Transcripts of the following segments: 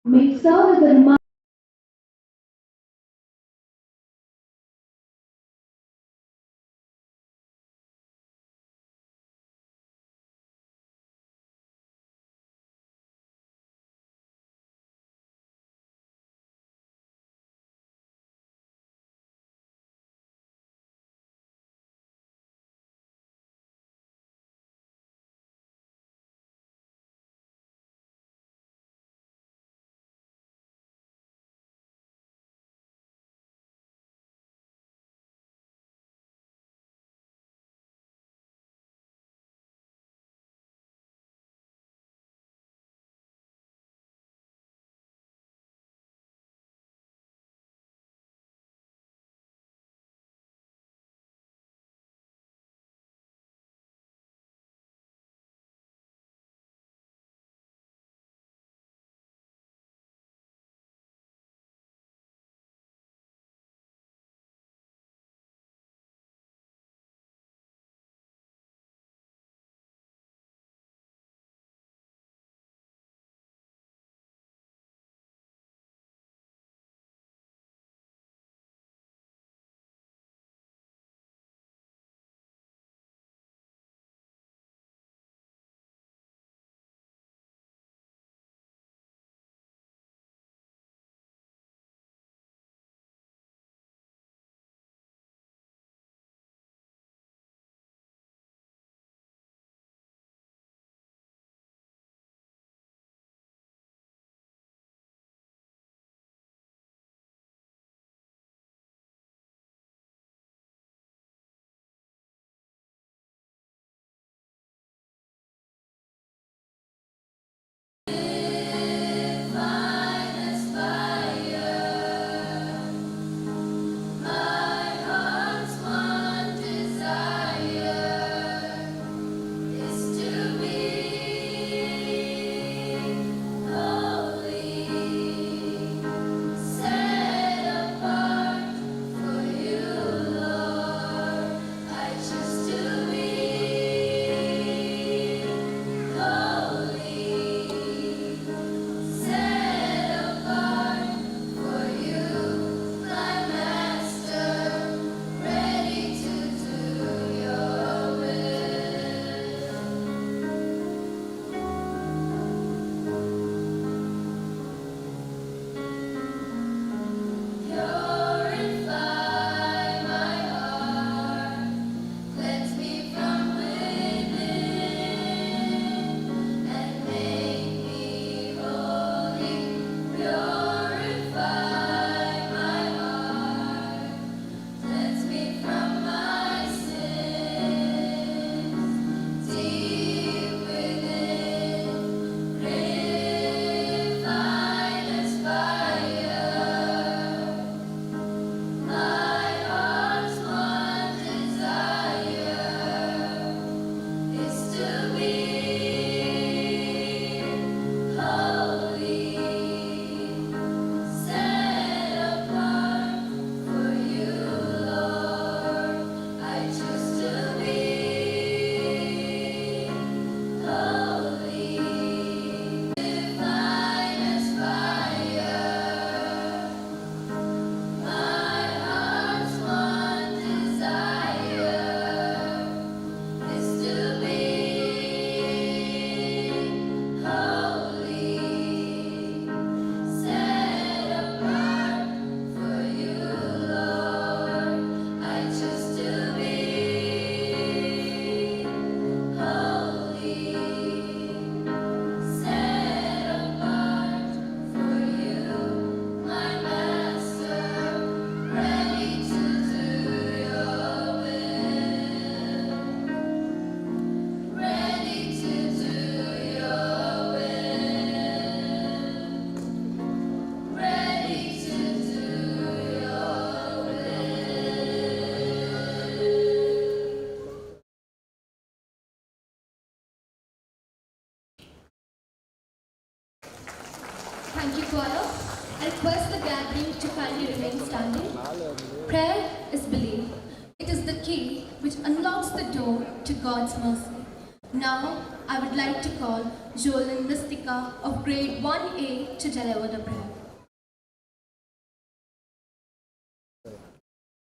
may serve as a reminder. Thank you, choir. I request the gathering to kindly remain standing. Prayer is belief. It is the key which unlocks the door to God's mercy. Now, I would like to call Jolin Mystica of grade 1A to deliver the prayer.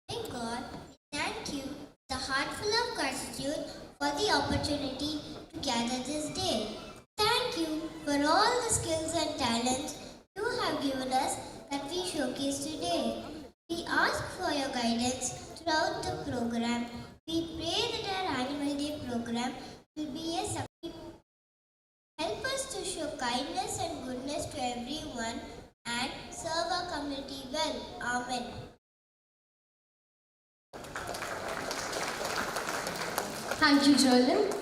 Thank God, we thank you, the heart full of gratitude for the opportunity to gather this day. Thank you for all the skills and talents you have given us that we showcase today. We ask for your guidance throughout the program. We pray that our Animal Day program will be a success. Help us to show kindness and goodness to everyone and serve our community well. Amen. Thank you, Jolin.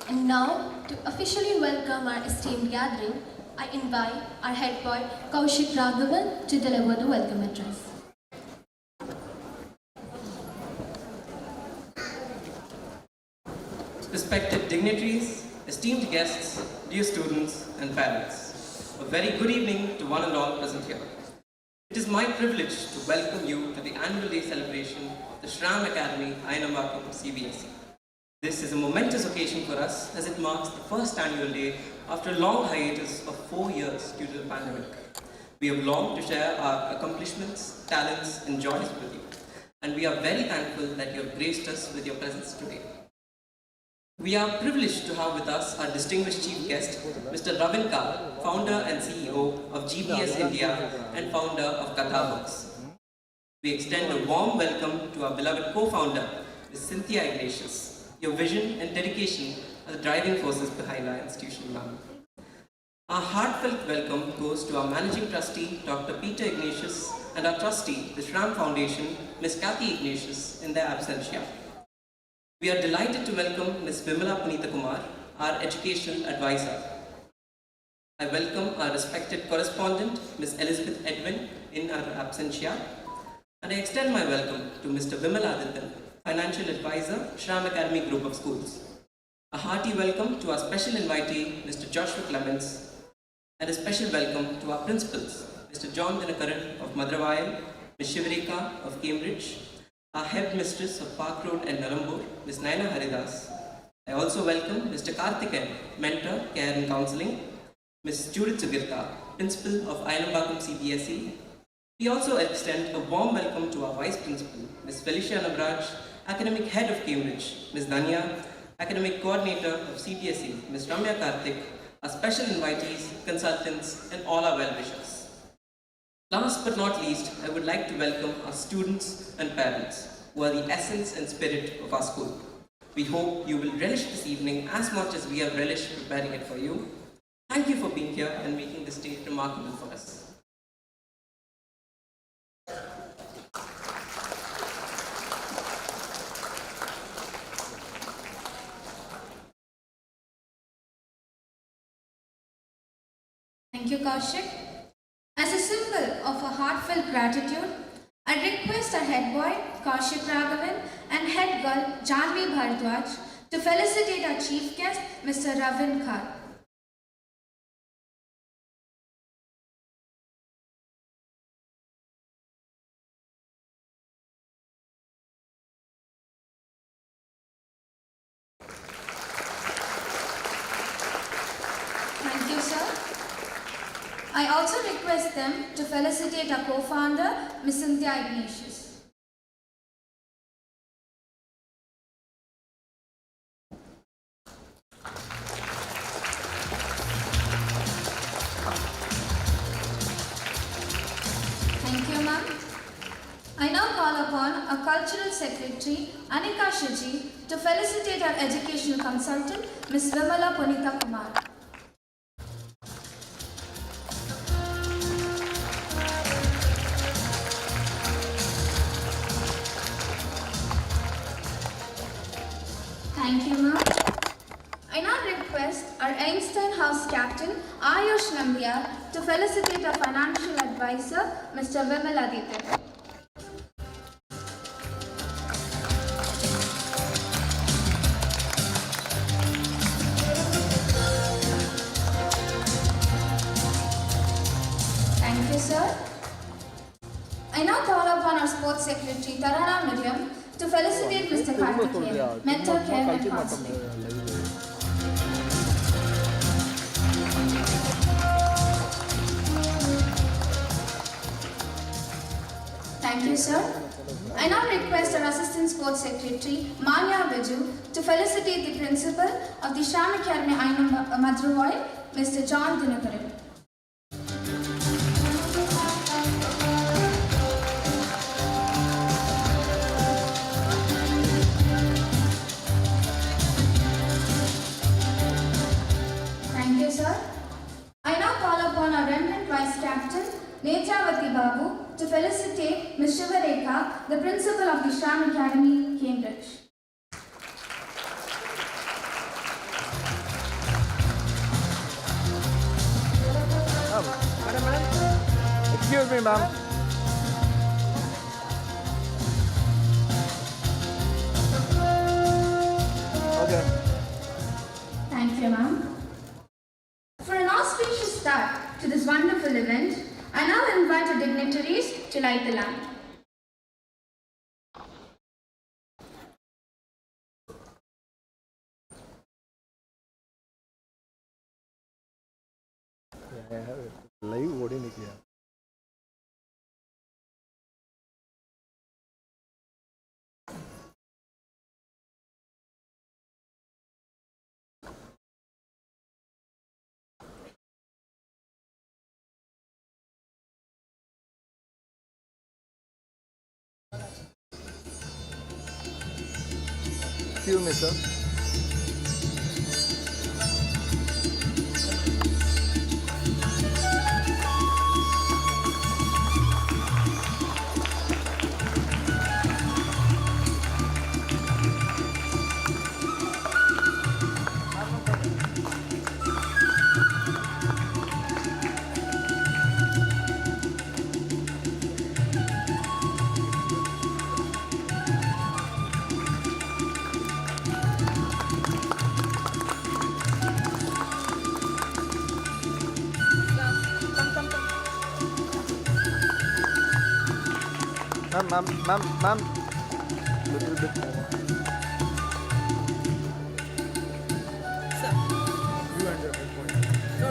And now, to officially welcome our esteemed gathering, I invite our head boy, Kaushik Raghavan, to deliver the welcome address. Respected dignitaries, esteemed guests, dear students and parents, a very good evening to one and all present here. It is my privilege to welcome you to the annual day celebration of the Schram Academy, Ainambakam, CBSE. This is a momentous occasion for us as it marks the first annual day after a long hiatus of 4 years due to the pandemic. We have longed to share our accomplishments, talents and joys with you, and we are very thankful that you have graced us with your presence today. We are privileged to have with us our distinguished chief guest, Mr. Ravin Kar, founder and CEO of GBS India and founder of Katha Books. We extend a warm welcome to our beloved co-founder, Ms. Cynthia Ignatius. Your vision and dedication are the driving forces behind our institution, ma'am. Our heartfelt welcome goes to our managing trustee, Dr. Peter Ignatius, and our trustee, the Schram Foundation, Ms. Kathy Ignatius, in their absentia. We are delighted to welcome Ms. Vimala Punitha Kumar, our educational advisor. I welcome our respected correspondent, Ms. Elizabeth Edwin, in our absentia, and I extend my welcome to Mr. Vimala Adityan, financial advisor, Schram Academy Group of Schools. A hearty welcome to our special invitee, Mr. Joshua Clements, and a special welcome to our principals, Mr. John Dinakaran of Madravayal, Ms. Shivarika of Cambridge, our headmistress of Park Road and Nalambur, Ms. Naina Haridas. I also welcome Mr. Karthikeyan, mentor, care and counseling, Ms. Judith Sugirta, principal of Ainambakam CBSE. We also extend a warm welcome to our vice principal, Ms. Felicia Nabraj, academic head of Cambridge, Ms. Danya, academic coordinator of CBSE, Ms. Ramya Karthik, our special invitees, consultants, and all our well-wishers. Last but not least, I would like to welcome our students and parents, who are the essence and spirit of our school. We hope you will relish this evening as much as we have relished preparing it for you. Thank you for being here and making this day remarkable for us. Thank you, Kaushik. As a symbol of a heartfelt gratitude, I request our head boy, Kaushik Raghavan, and head girl, Janvi Bharadwaj, to felicitate our chief guest, Mr. Ravin Kar. Thank you, sir. I also request them to felicitate our co-founder, Ms. Cynthia Ignatius. Thank you, ma'am. I now call upon our Cultural Secretary, Anika Shiji, to felicitate our Educational Consultant, Ms. Vimala Punitha Kumar. Thank you, ma'am. I now request our Einstein House Captain, Ayush Nambiar, to felicitate our Financial Advisor, Mr. Vimal Aditya. Thank you, sir. I now call upon our Sports Secretary, Tarana Miriam, to felicitate Mr. Karthikeyan, Mentor Care and Counseling. Thank you, sir. I now request our Assistant Sports Secretary, Manya Biju, to felicitate the Principal of the Schram Academy, Madurai, Mr. John Dinakaran. Thank you, sir. I now call upon our Remnant Vice Captain, Netravati Babu, to felicitate Ms. Shivarekha, the Principal of the Schram Academy, Cambridge. Madam. Excuse me, ma'am. Okay. Thank you, ma'am. For an auspicious start to this wonderful event, I now invite our dignitaries to light the lamp. Live ओडी नहीं किया Excuse me, sir. Ma'am, little bit more. Sir. You and your point. No.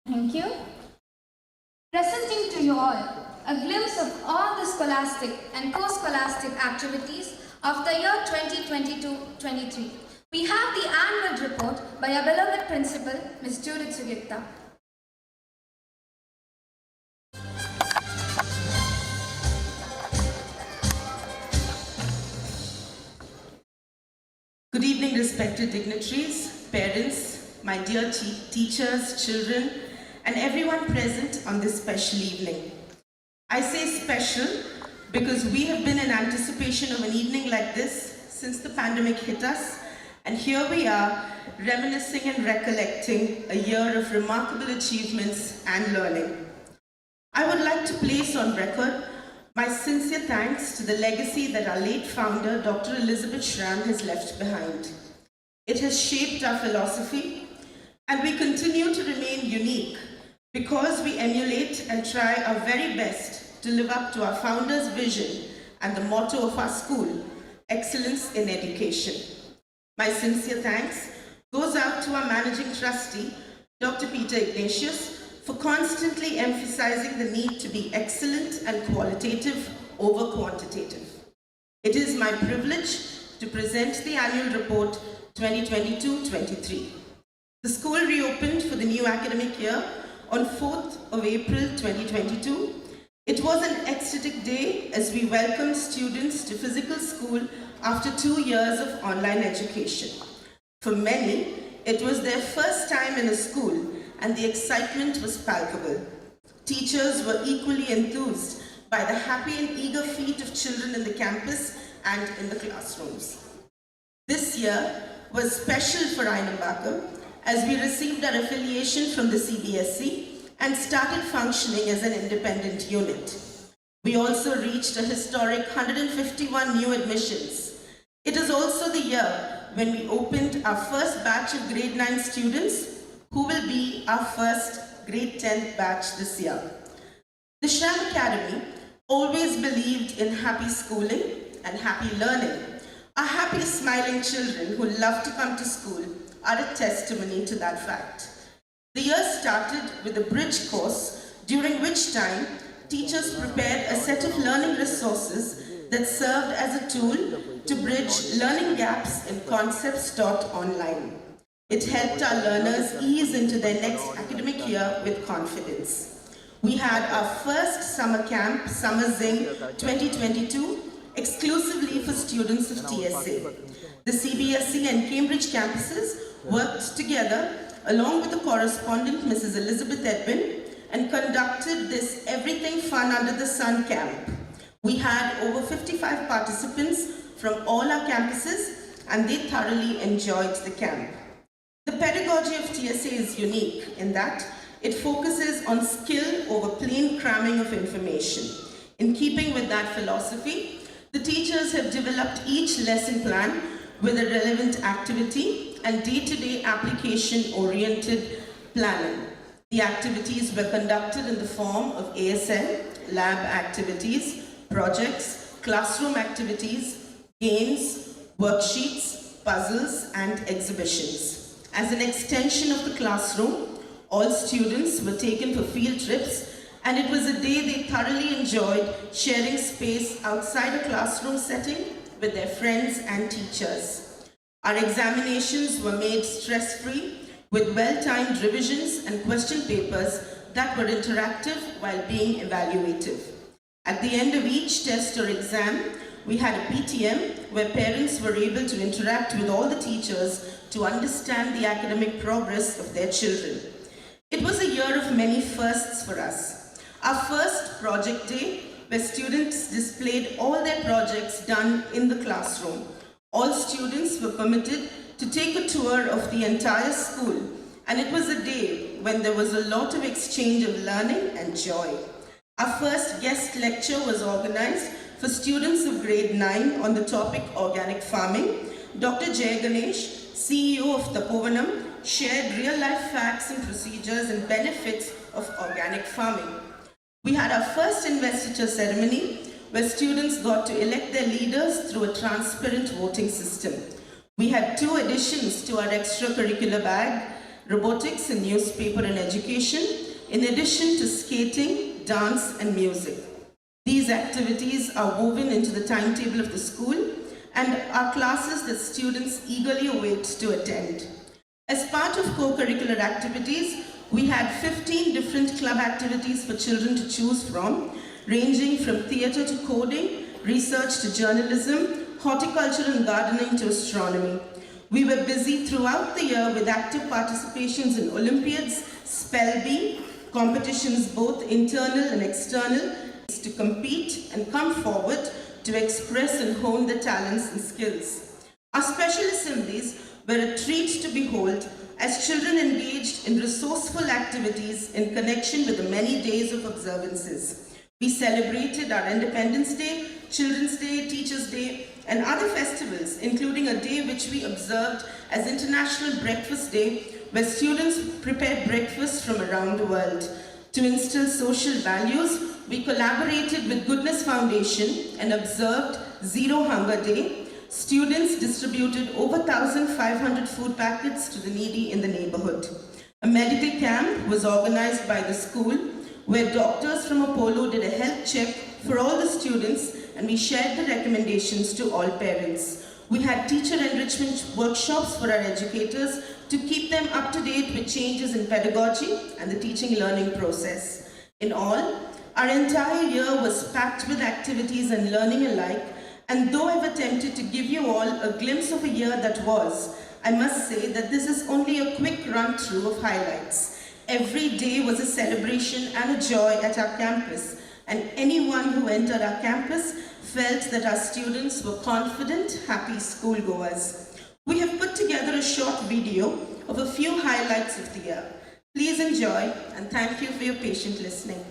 Thank you. Presenting to you all a glimpse of all the scholastic and co-scholastic activities of the year 2022-23. We have the annual report by our beloved principal, Ms. Judith Sugita. Good evening, respected dignitaries, parents, my dear teachers, children, and everyone present on this special evening. I say special because we have been in anticipation of an evening like this since the pandemic hit us, and here we are reminiscing and recollecting a year of remarkable achievements and learning. I would like to place on record my sincere thanks to the legacy that our late founder, Dr. Elizabeth Schram, has left behind. It has shaped our philosophy, and we continue to remain unique because we emulate and try our very best to live up to our founder's vision and the motto of our school, excellence in education. My sincere thanks goes out to our managing trustee, Dr. Peter Ignatius, for constantly emphasizing the need to be excellent and qualitative over quantitative. It is my privilege to present the annual report 2022-23. The school reopened for the new academic year on 4th of April 2022. It was an ecstatic day as we welcomed students to physical school after 2 years of online education. For many, it was their first time in a school and the excitement was palpable. Teachers were equally enthused by the happy and eager feet of children in the campus and in the classrooms. This year was special for Ainambakam as we received our affiliation from the CBSE and started functioning as an independent unit. We also reached a historic 151 new admissions. It is also the year when we opened our first batch of grade 9 students who will be our first grade 10 batch this year. The Schram Academy always believed in happy schooling and happy learning. Our happy, smiling children who love to come to school are a testimony to that fact. The year started with a bridge course, during which time teachers prepared a set of learning resources that served as a tool to bridge learning gaps in concepts taught online. It helped our learners ease into their next academic year with confidence. We had our first summer camp, Summer Zing 2022, exclusively for students of TSA. The CBSE and Cambridge campuses worked together along with the correspondent, Mrs. Elizabeth Edwin, and conducted this Everything Fun Under the Sun camp. We had over 55 participants from all our campuses, and they thoroughly enjoyed the camp. The pedagogy of TSA is unique in that it focuses on skill over plain cramming of information. In keeping with that philosophy, the teachers have developed each lesson plan with a relevant activity and day-to-day application-oriented planning. The activities were conducted in the form of ASL, lab activities, projects, classroom activities, games, worksheets, puzzles, and exhibitions. As an extension of the classroom, all students were taken for field trips, and it was a day they thoroughly enjoyed sharing space outside a classroom setting with their friends and teachers. Our examinations were made stress-free with well-timed revisions and question papers that were interactive while being evaluative. At the end of each test or exam, we had a PTM where parents were able to interact with all the teachers to understand the academic progress of their children. It was a year of many firsts for us. Our first project day, where students displayed all their projects done in the classroom. All students were permitted to take a tour of the entire school, and it was a day when there was a lot of exchange of learning and joy. Our first guest lecture was organized for students of grade 9 on the topic organic farming. Dr. Jay Ganesh, CEO of Tapovanam, shared real-life facts and procedures and benefits of organic farming. We had our first investiture ceremony where students got to elect their leaders through a transparent voting system. We had 2 additions to our extracurricular bag, robotics and newspaper and education, in addition to skating, dance and music. These activities are woven into the timetable of the school and are classes that students eagerly await to attend. As part of co-curricular activities, we had 15 different club activities for children to choose from, ranging from theatre to coding, research to journalism, horticulture and gardening to astronomy. We were busy throughout the year with active participations in Olympiads, spell bee, competitions both internal and external, to compete and come forward to express and hone their talents and skills. Our special assemblies were a treat to behold as children engaged in resourceful activities in connection with the many days of observances. We celebrated our Independence Day, Children's Day, Teachers' Day, and other festivals, including a day which we observed as International Breakfast Day, where students prepared breakfast from around the world. To instill social values, we collaborated with Goodness Foundation and observed Zero Hunger Day. Students distributed over 1,500 food packets to the needy in the neighborhood. A medical camp was organized by the school where doctors from Apollo did a health check for all the students, and we shared the recommendations to all parents. We had teacher enrichment workshops for our educators to keep them up to date with changes in pedagogy and the teaching learning process. In all, our entire year was packed with activities and learning alike, and though I've attempted to give you all a glimpse of a year that was, I must say that this is only a quick run-through of highlights. Every day was a celebration and a joy at our campus, and anyone who entered our campus felt that our students were confident, happy schoolgoers. We have put together a short video of a few highlights of the year. Please enjoy, and thank you for your patient listening.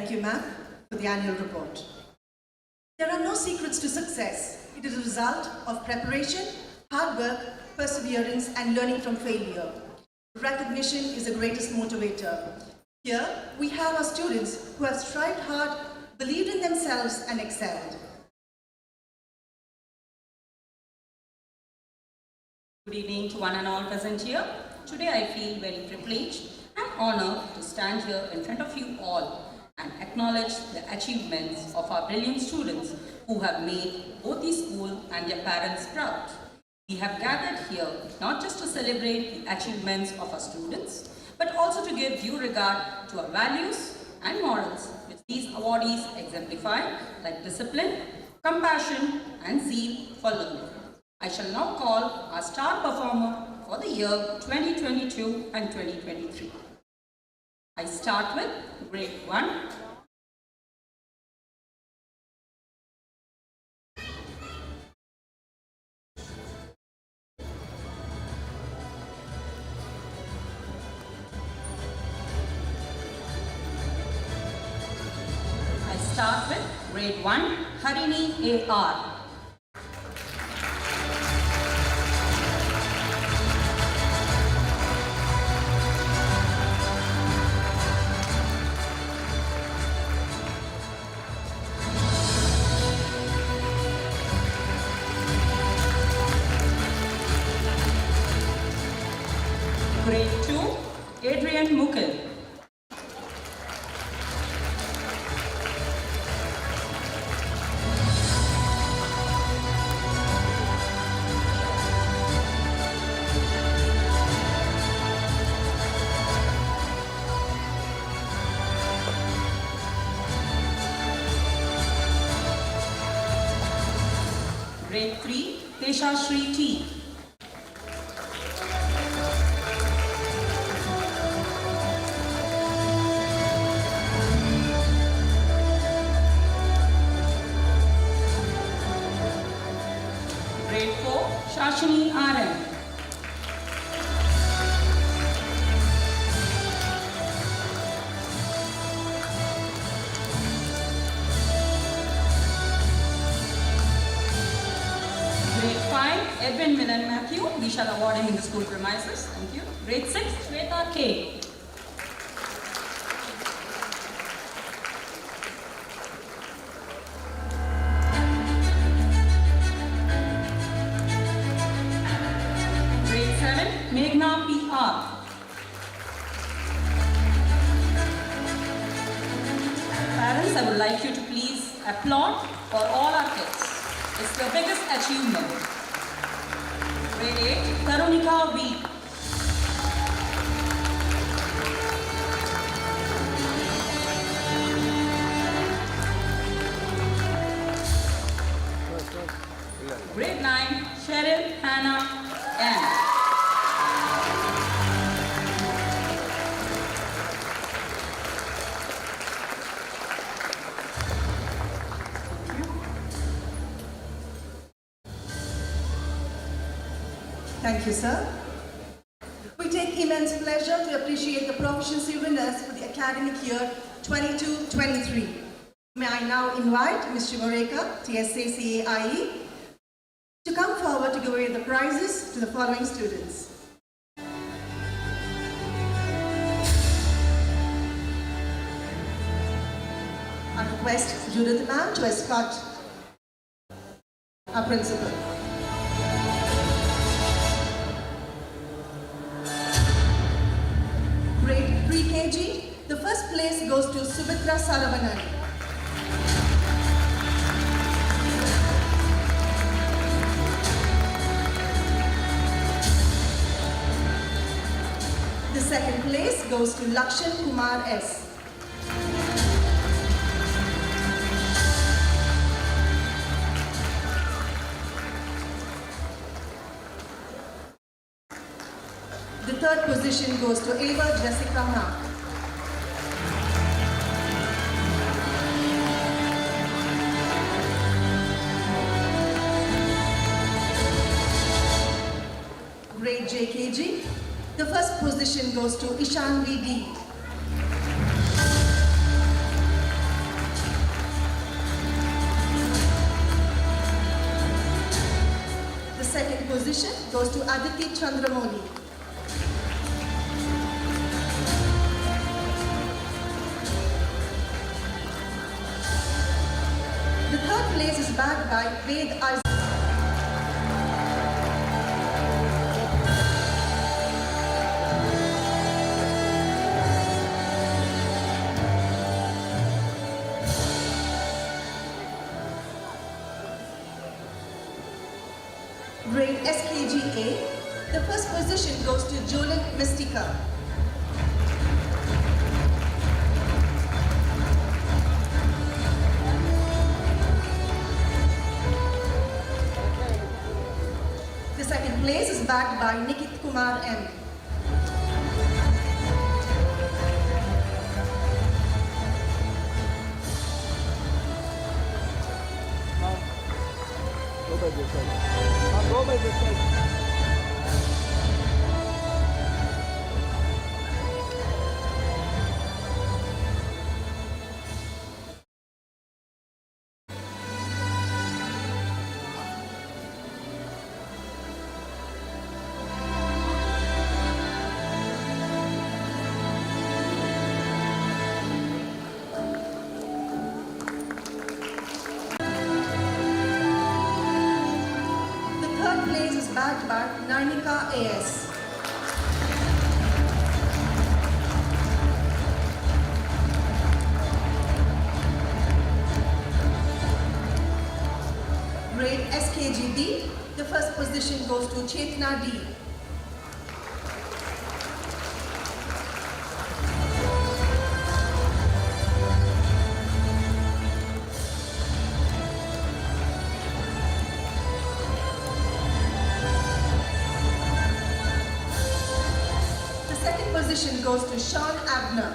Thank you, ma'am, for the annual report. There are no secrets to success. It is a result of preparation, hard work, perseverance, and learning from failure. Recognition is the greatest motivator. Here, we have our students who have strived hard, believed in themselves, and excelled. Good evening to one and all present here. Today I feel very privileged and honored to stand here in front of you all and acknowledge the achievements of our brilliant students who have made both the school and their parents proud. We have gathered here not just to celebrate the achievements of our students, but also to give due regard to our values and morals which these awardees exemplify, like discipline, compassion, and zeal for learning. I shall now call our star performer for the year 2022 and 2023. I start with grade 1. I start with grade 1, Harini A.R. Grade 2, Adrian Mukil. Grade 3, Tesha Shri T. Grade 4, Shashini R.M. Grade 5, Edwin Milan Matthew. We shall award him in the school premises. Thank you. Grade 6, Shweta K. Grade 7, Meghna P.R. Parents, I would like you to please applaud for all our kids. It's the biggest achievement. Grade 8, Tarunika V. Grade 9, Cheryl Hannah N. Thank you, sir. We take immense pleasure to appreciate the proficiency winners for the academic year 22-23. May I now invite Ms. Shivareka, TSA CAIE, to come forward to give away the prizes to the following students. I request Judith ma'am to escort our principal. Grade 3 kg, the first place goes to Subhitra Saravanan. The second place goes to Lakshan Kumar S. The third position goes to Ava Jessica Ma. Grade JKG, the first position goes to Ishan V D. position goes to Aditi Chandramoli. The third place is bagged by Ved Isaac. Grade SKGA, the first position goes to Jolin Mystica. The second place is bagged by Nikit Kumar M. Go by this side. Ma'am, go by this side. The third place is bagged by Nainika AS. Grade SKGD, the first position goes to Chetna D. The second position goes to Sean Abner.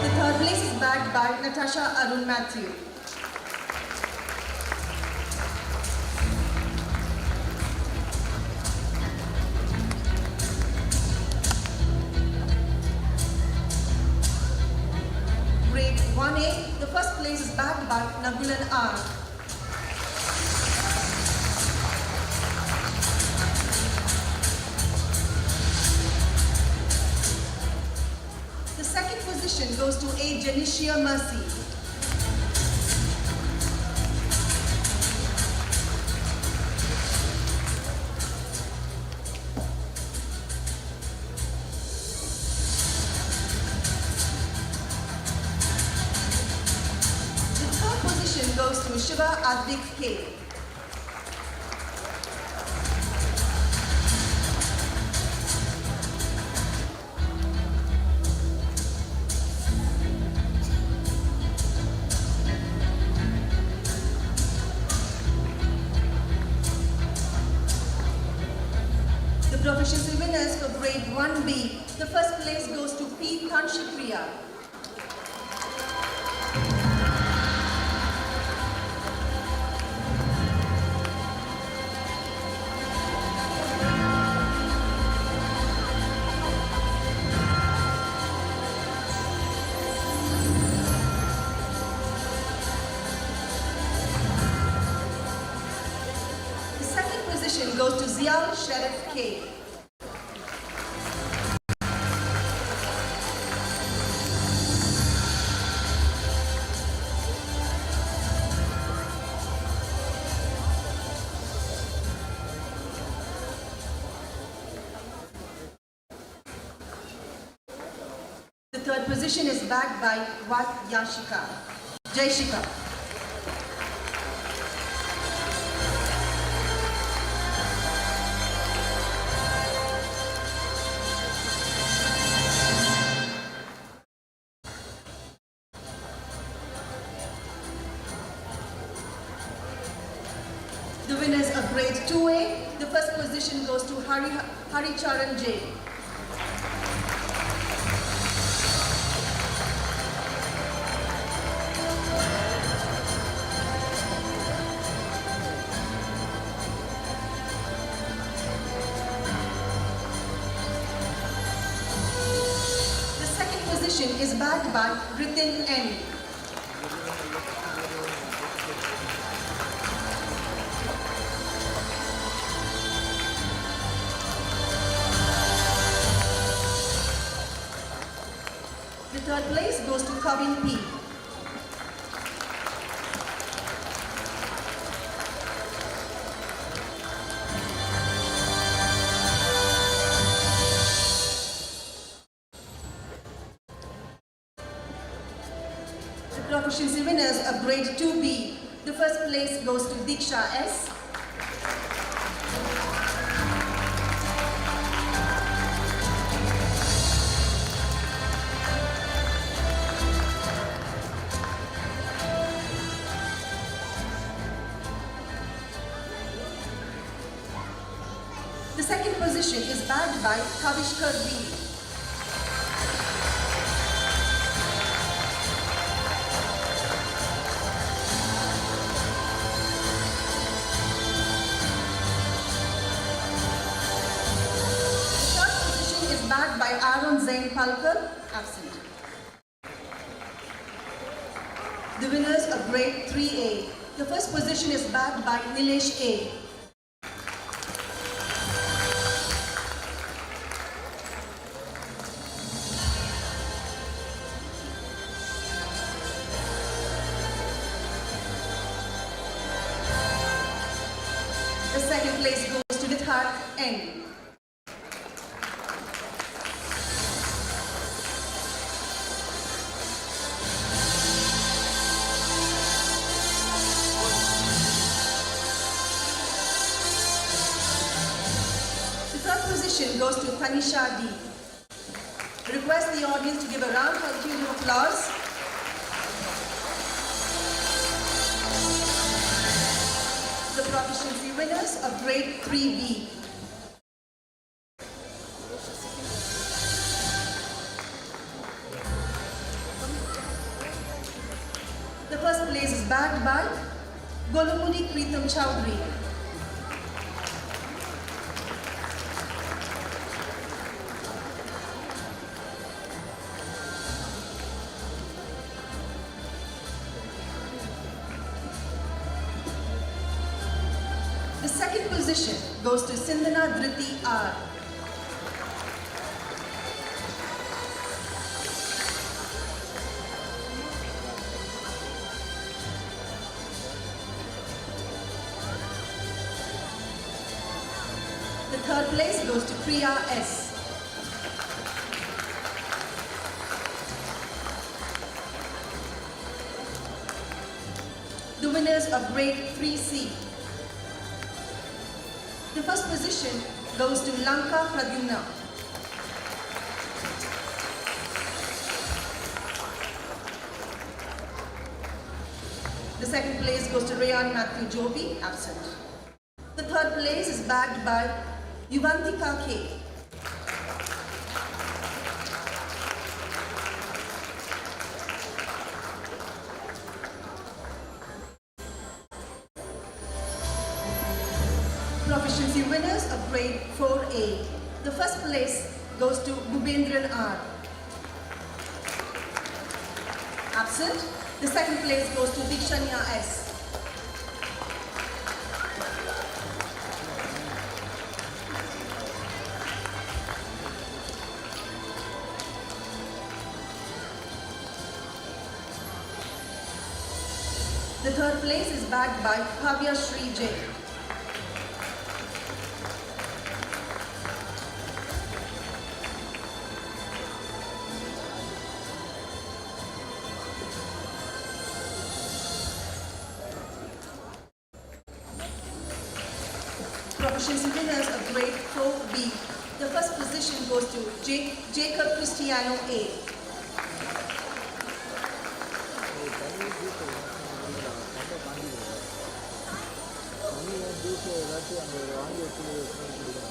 The third place is bagged by Natasha Arun Matthew. Grade 1A, the first place is bagged by Nagulan R. The second position goes to A. Janicia Mercy. The third position goes to Shiva Advik K. The proficiency winners for grade 1B, the first place goes to P. Tanshikriya. The second position goes to Zial Sharif K. The third position is bagged by Wat Yashika. Jaishika. The winners of grade 2A, the first position goes to Hari Charan J. position is bagged by Ritin N. The third place goes to Kavin P. The proficiency winners of grade 2B. The first place goes to Diksha S. The second position is bagged by Kavishkar V. The third position is bagged by Aaron Zain Palkar, absent. The winners of grade 3A. The first position is bagged by Nilesh A. The second place goes to Vidharth N. The third position goes to Tanisha D. Request the audience to give a round of applause. The proficiency winners of grade 3B. The first place is bagged by Golomudi Pritam Chowdhury. The second position goes to Sindhana Dhriti R. The third place goes to Priya S. The winners of grade 3C. The first position goes to Lanka Pradyumna. The second place goes to Rayan Matthew Joby, absent. The third place is bagged by Yuvantika K. Proficiency winners of grade 4A. The first place goes to Bhubendran R. Absent. The second place goes to Dikshanya S. The third place is bagged by Bhavya Sri J. Proficiency winners of grade 4B. The first position goes to Jacob Cristiano A.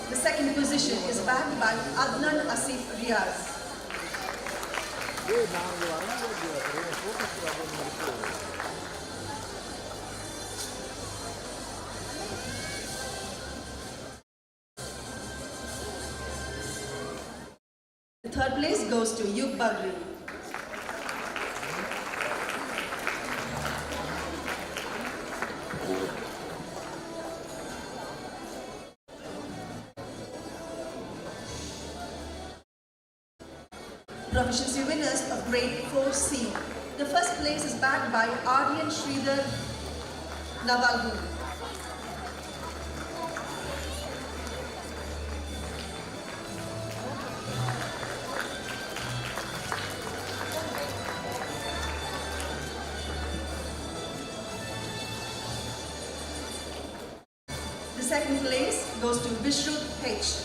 The second position is bagged by Adnan Asif Riaz. The third place goes to Yug Bagri. Proficiency winners of grade 4C. The first place is bagged by Aryan Sridhar Navalgu. The second place goes to Vishrut H.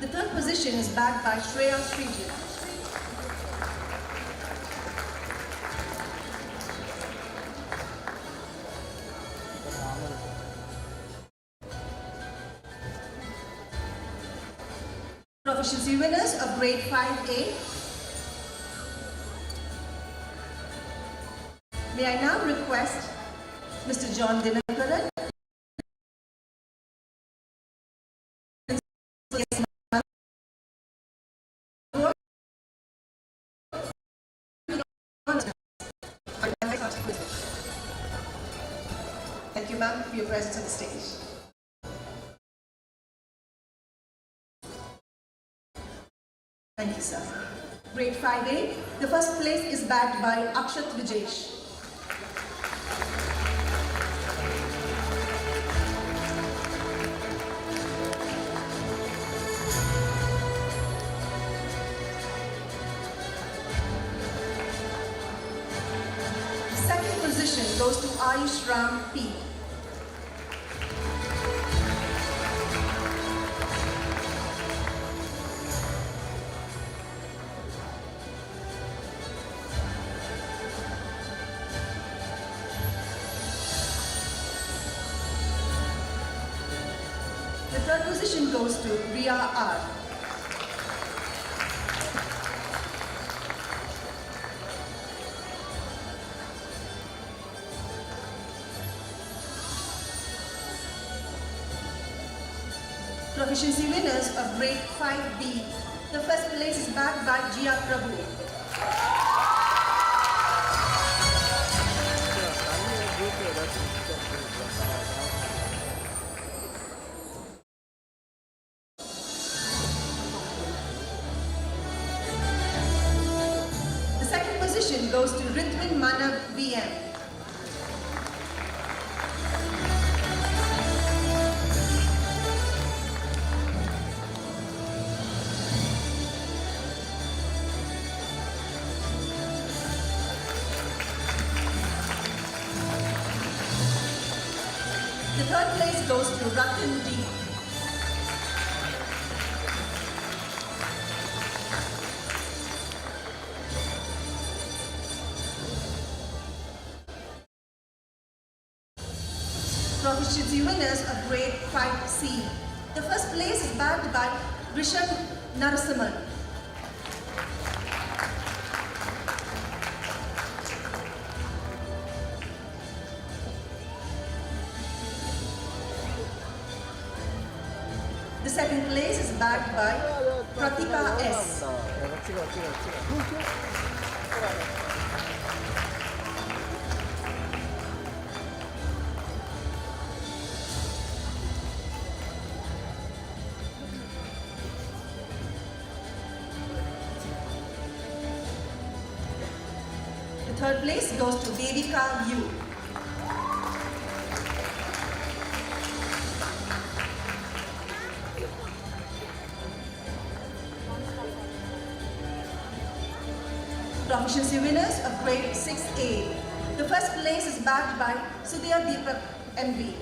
The third position is bagged by Shreya Srijit. Proficiency winners of grade 5A. May I now request Mr. John Dinakaran, thank you, ma'am, for your presence on the stage. Thank you, sir. Grade 5A, the first place is bagged by Akshat Vijesh. Second position goes to Schram P. The third position goes to Ria R. Proficiency winners of grade 5B. The first place is bagged by Jia Prabhu. The second position goes to Ritwin Manav VM. The third place goes to Ratan D. Proficiency winners of grade 5C. The first place is bagged by Rishabh Narasimhan. The second place is bagged by Pratika S. The third place goes to Devika U. Proficiency winners of grade 6A. The first place is bagged by Sudhir Deepak MV.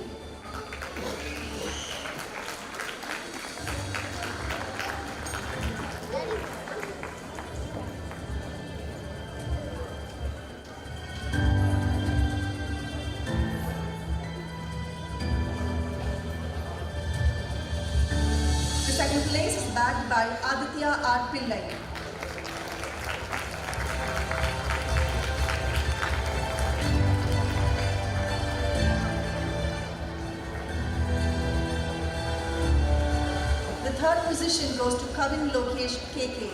The second place is bagged by Aditya R. Pillai. The third position goes to Kavin Lokesh KK.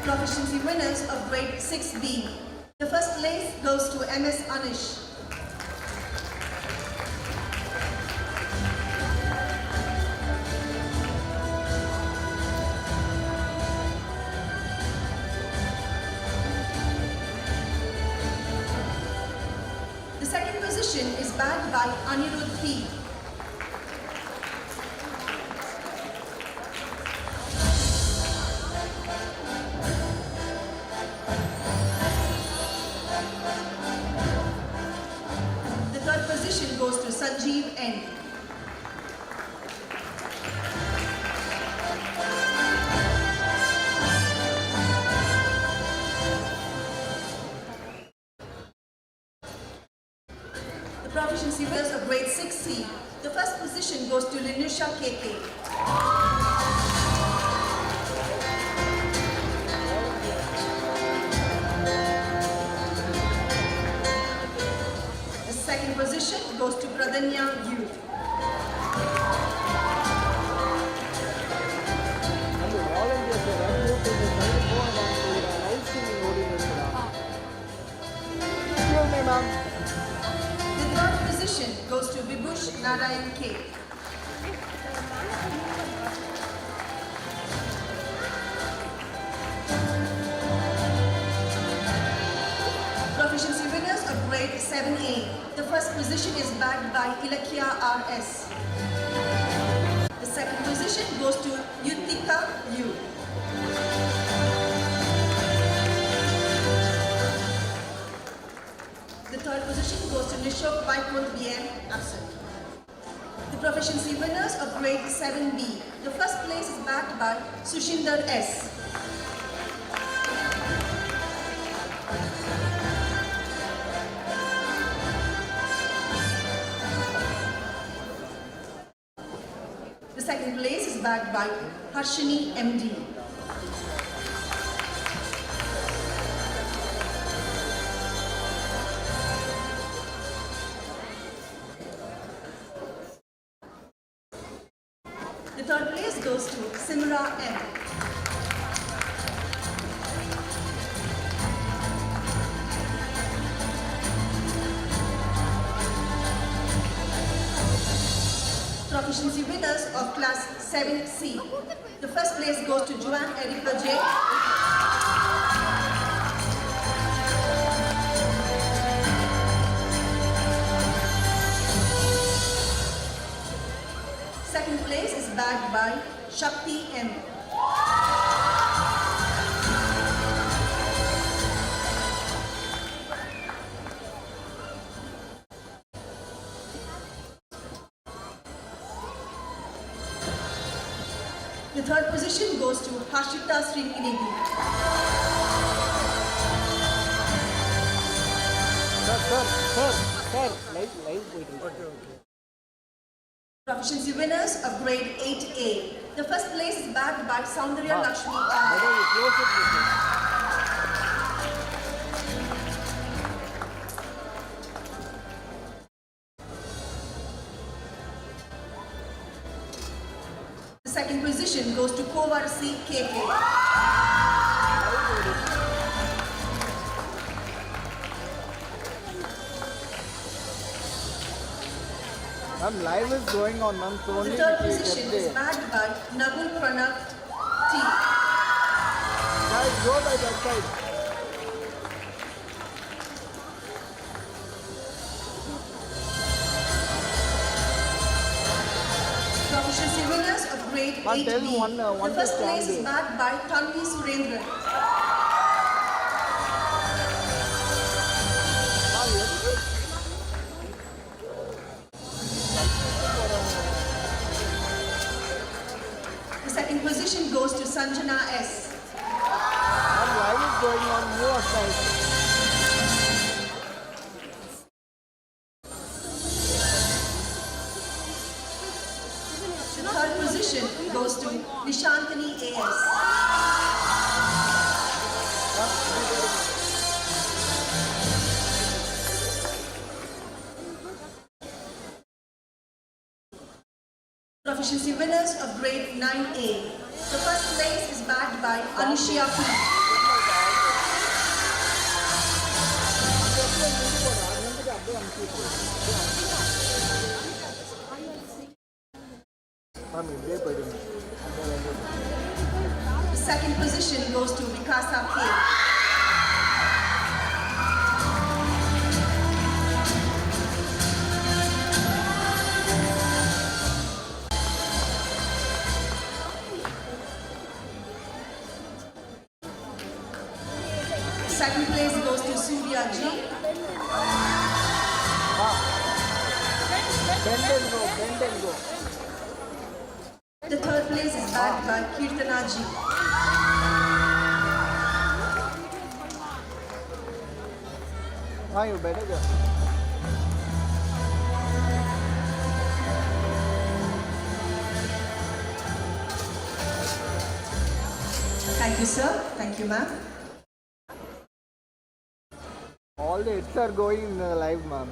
Proficiency winners of grade 6B. The first place goes to MS Anish. The second position is bagged by Anirudh P. The third position goes to Sanjeev N. The proficiency winners of grade 6C. The first position goes to Linusha KK. The second position goes to Pradanya U. ಅಲ್ಲಿ volunteers recruit ಇದೆ phone live streaming ನೋಡಿದ್ದೀರಾ excuse me ma'am The third position goes to Vibhush Narayan K. Proficiency winners of grade 7A. The first position is bagged by Ilakya RS. The second position goes to Yutika U. The third position goes to Nishok Vaikunth BM, absent. The proficiency winners of grade 7B. The first place is bagged by Sushinder S. The second place is bagged by Harshini MD. The third place goes to Simra M. Proficiency winners of class 7C. The first place goes to Joanne Erica J. Second place is bagged by Shakti M. The third position goes to Hashita Srinidhi. Sir live ಹೋಯ್ತು Proficiency winners of grade 8A. The first place is bagged by Soundarya Lakshmi R. Close it The second position goes to Kovarsi KK. Ma'am, live is going on, ma'am. So The only third we position get is there. bagged by Nagul Pranav T. Guys, go by that side. Proficiency winners of grade Ma'am, 8B. tell me one The first to place stand is there. bagged by Tanvi Surendran. Ma'am, yes. The second position goes to Sanjana S. Ma'am, live is going on. Move aside. The third position goes to Nishantini AS. proficiency winners of grade 9A. The first place is bagged by Anushya P. The second position goes to Vikasa K. Second place goes to Surya G. Bend and go, bend and go. The third place is bagged by Kirtana G. हाँ, you better go. Thank you, sir. Thank you, ma'am. All the hits are going in live, ma'am.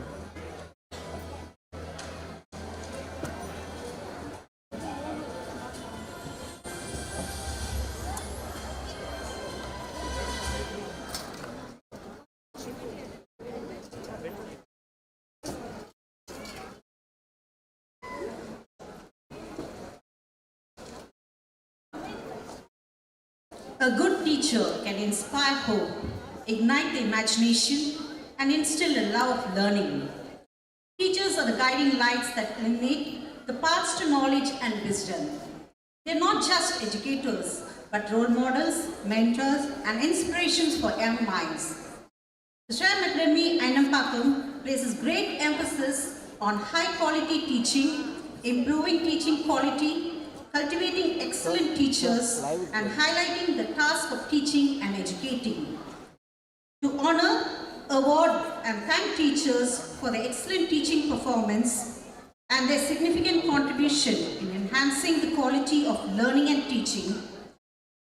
A good teacher can inspire hope, ignite the imagination, and instill a love of learning. Teachers are the guiding lights that illuminate the paths to knowledge and wisdom. They are not just educators, but role models, mentors, and inspirations for young minds. The Schram Academy Ainampakam places great emphasis on high-quality teaching, improving teaching quality, cultivating excellent teachers, and highlighting the task of teaching and educating. To honor, award, and thank teachers for their excellent teaching performance and their significant contribution in enhancing the quality of learning and teaching,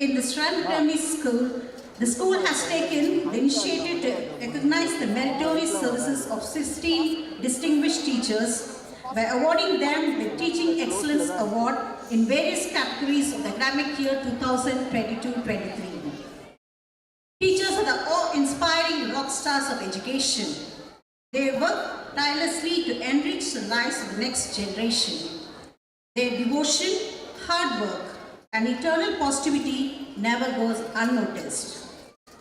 in the Schram Academy School, the school has taken the initiative to recognize the meritorious services of 16 distinguished teachers by awarding them the Teaching Excellence Award in various categories of the academic year 2022-23. Teachers are the awe-inspiring rock stars of education. They work tirelessly to enrich the lives of the next generation. Their devotion, hard work, and eternal positivity never goes unnoticed.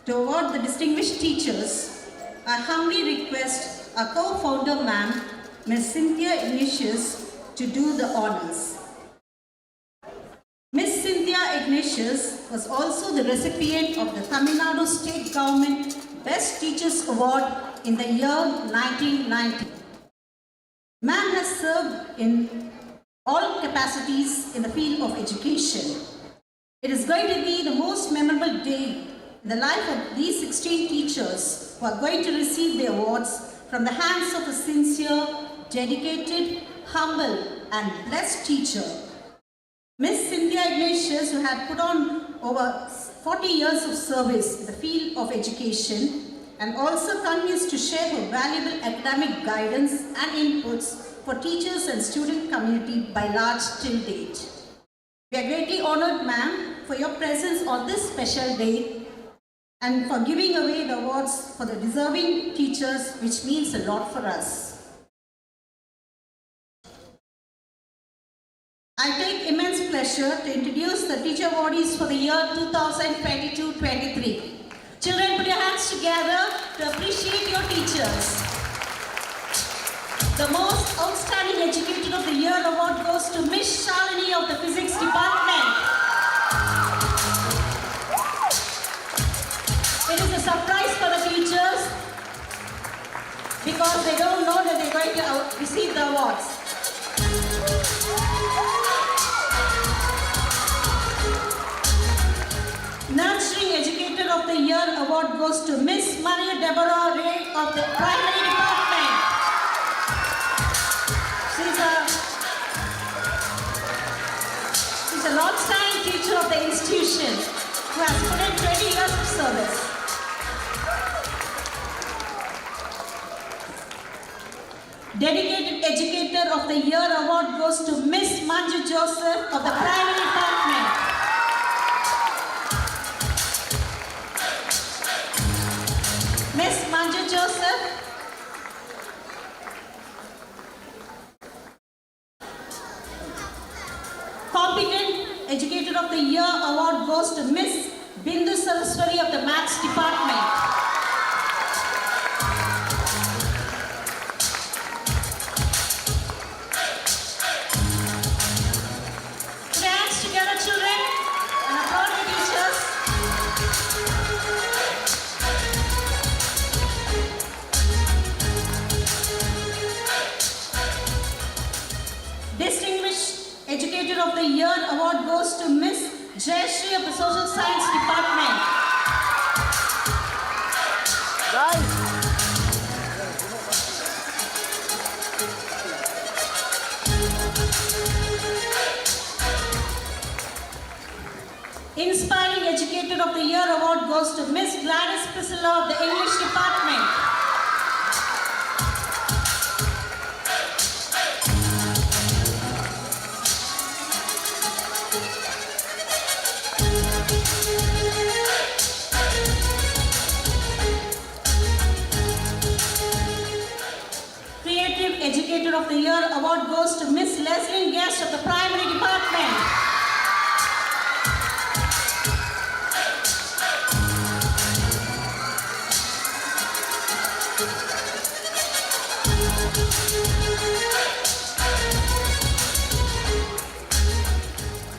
To award the distinguished teachers, I humbly request our co-founder ma'am, Ms. Cynthia Ignatius, to do the honors. Ms. Cynthia Ignatius was also the recipient of the Tamil Nadu State Government Best Teachers Award in the year 1990. Ma'am has served in all capacities in the field of education. It is going to be the most memorable day in the life of these 16 teachers who are going to receive the awards from the hands of a sincere, dedicated, humble, and blessed teacher. Ms. Cynthia Ignatius, who had put on over 40 years of service in the field of education and also continues to share her valuable academic guidance and inputs for teachers and student community by large till date. We are greatly honored, ma'am, for your presence on this special day and for giving away the awards for the deserving teachers, which means a lot for us. I take immense pleasure to introduce the teacher awardees for the year 2022-23. Children, put your hands together to appreciate your teachers. The most outstanding educator of the year award goes to Miss Shalini of the Physics Department. It is a surprise for the teachers because they don't know that they're going to receive the awards. Nurturing Educator of the Year award goes to Miss Maria Deborah Ray of the Primary Department. She's a long-standing teacher of the institution who has put in 20 years of service. Dedicated Educator of the Year award goes to Miss Manju Joseph of the Primary Department. Miss Manju Joseph. Competent Educator of the Year award goes to Miss Bindu Saraswati of the Maths Department. Hands together, children, and applaud the teachers. Distinguished Educator of the Year award goes to Miss Jayashree of the Social Science Department. Inspiring Educator of the Year award goes to Miss Gladys Priscilla of the English Department. Creative Educator of the Year award goes to Miss Leslie Guest of the Primary Department.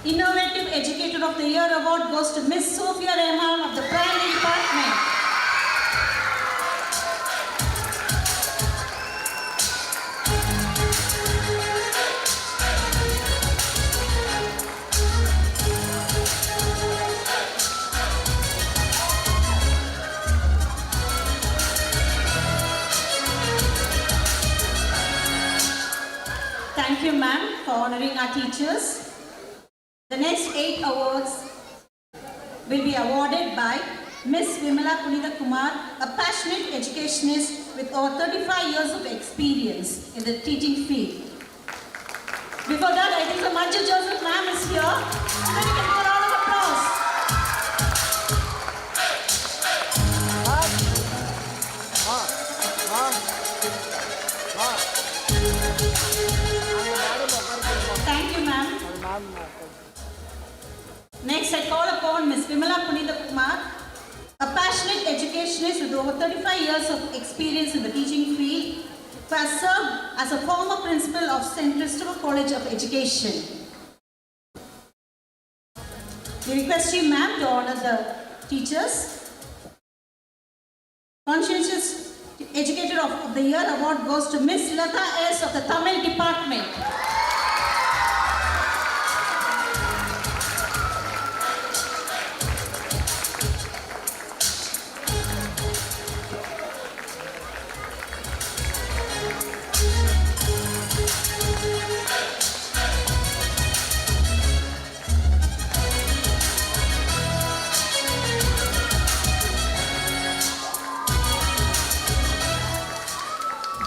Innovative Educator of the Year award goes to Miss Sophia Rahman of the Primary Department. Thank you, ma'am, for honoring our teachers. The next 8 awards will be awarded by Miss Vimala Punitha Kumar, a passionate educationist with over 35 years of experience in the teaching field. Before that, I think the Manju Joseph ma'am is here. So we can give a round of applause. Thank you, ma'am. Next, I call upon Ms. Vimala Punitha Kumar, a passionate educationist with over 35 years of experience in the teaching field, who has served as a former principal of St. Christopher College of Education. We request you, ma'am, to honor the teachers. Conscientious Educator of the Year award goes to Miss Lata S. of the Tamil Department.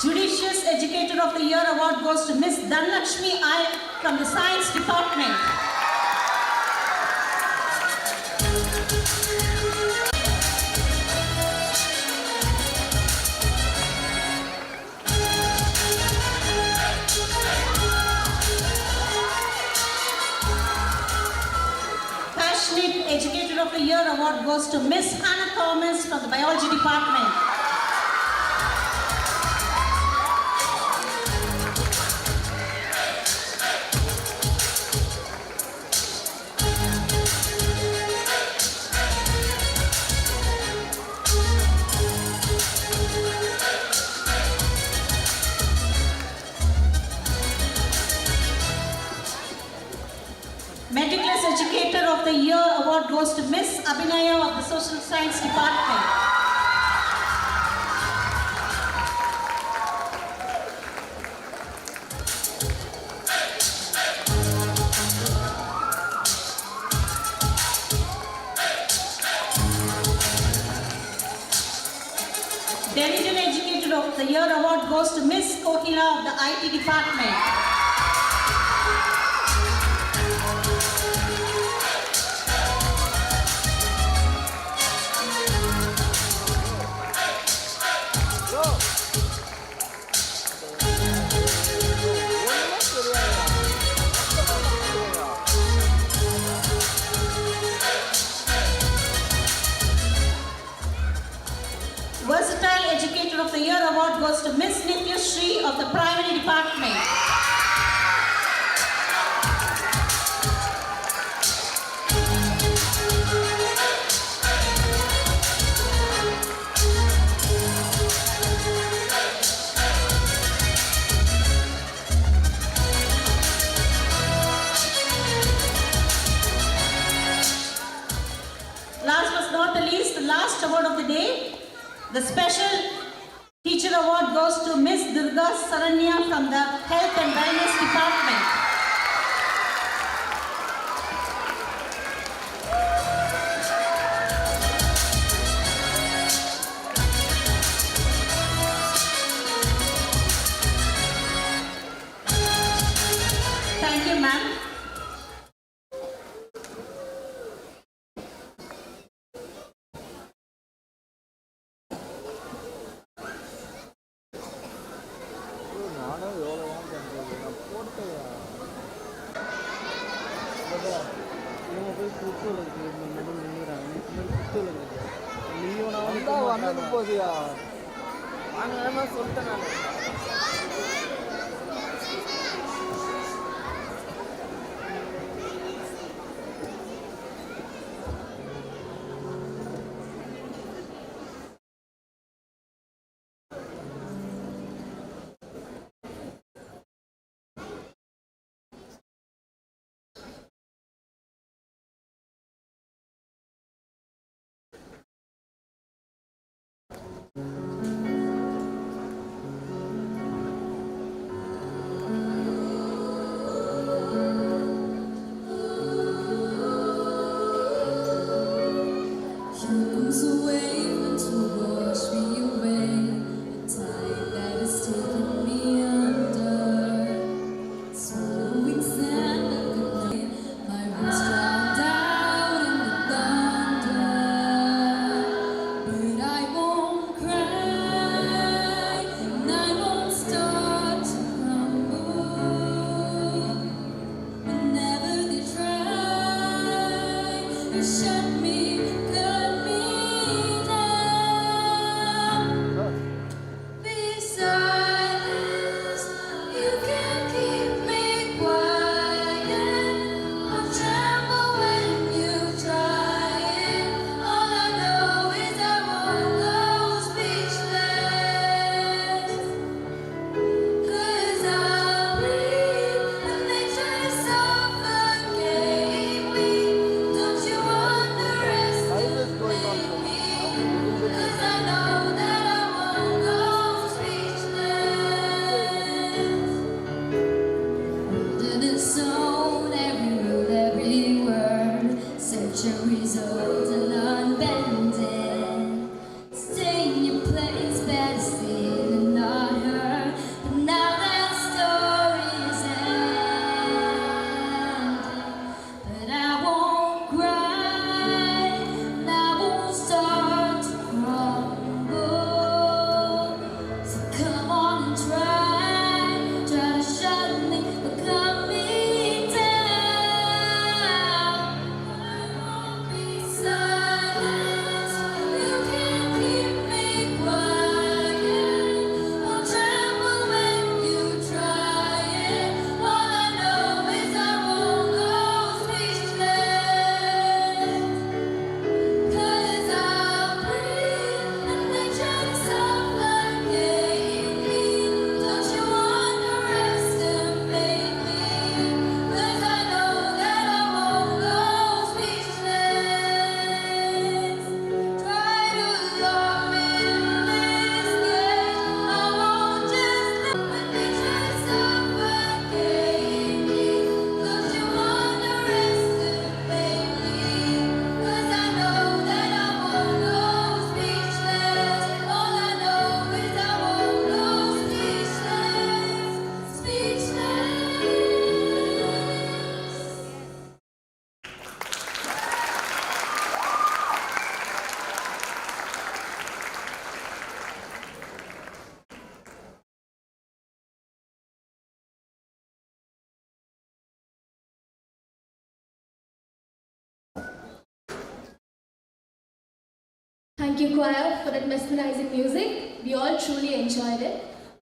Judicious Educator of the Year award goes to Miss Dhanlakshmi I from the Science Department. Passionate Educator of the Year award goes to Miss Hannah Thomas from the Biology Department. Meticulous Educator of the Year award goes to Miss Abhinaya of the Social Science Department. Diligent Educator of the Year award goes to Miss Kohila of the IT department. Versatile Educator of the Year award goes to Miss Nitya Shri of the Primary Department. Last but not the least, the last award of the day, the Special Teacher Award goes to Miss Durga Saranya from the Health and Wellness Department. Thank you, ma'am. நானும் எவ்வளோ தான் பண்ணுறது நான் போட்டேன் இவங்க போய் குத்தூர் இருக்குது நடுவில் நின்றுறாங்க குத்தூர் இருக்குது நீயும் நான் வந்து போதியா வாங்க சொல்லிட்டேன் நான் you, choir, for that mesmerizing music. We all truly enjoyed it.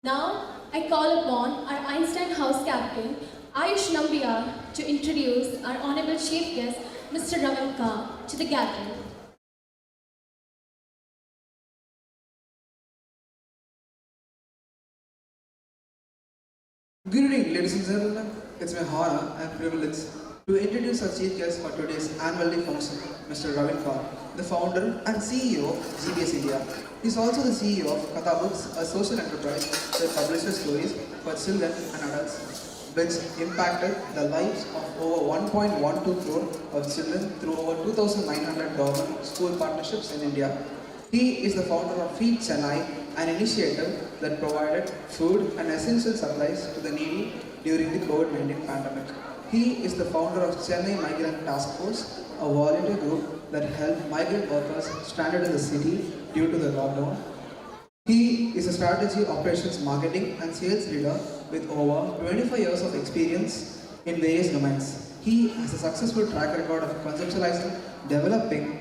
Now, I call upon our Einstein House Captain, Ayush Nambiar, to introduce our Honorable Chief Guest, Mr. Raman Khan, to the gathering. Good evening, ladies and gentlemen. It's my honor and privilege to introduce our chief guest for today's annual day function, Mr. Ravin Kaur, the founder and CEO of GBS India. He is also the CEO of Katha Books, a social enterprise that publishes stories for children and adults, which impacted the lives of over 1.12 crore of children through over 2,900 government school partnerships in India. He is the founder of Feed Chennai, an initiative that provided food and essential supplies to the needy during the COVID-19 pandemic. He is the founder of Chennai Migrant Task Force, a volunteer group that helped migrant workers stranded in the city due to the lockdown. He is a strategy, operations, marketing and sales leader with over 25 years of experience in various domains. He has a successful track record of conceptualizing, developing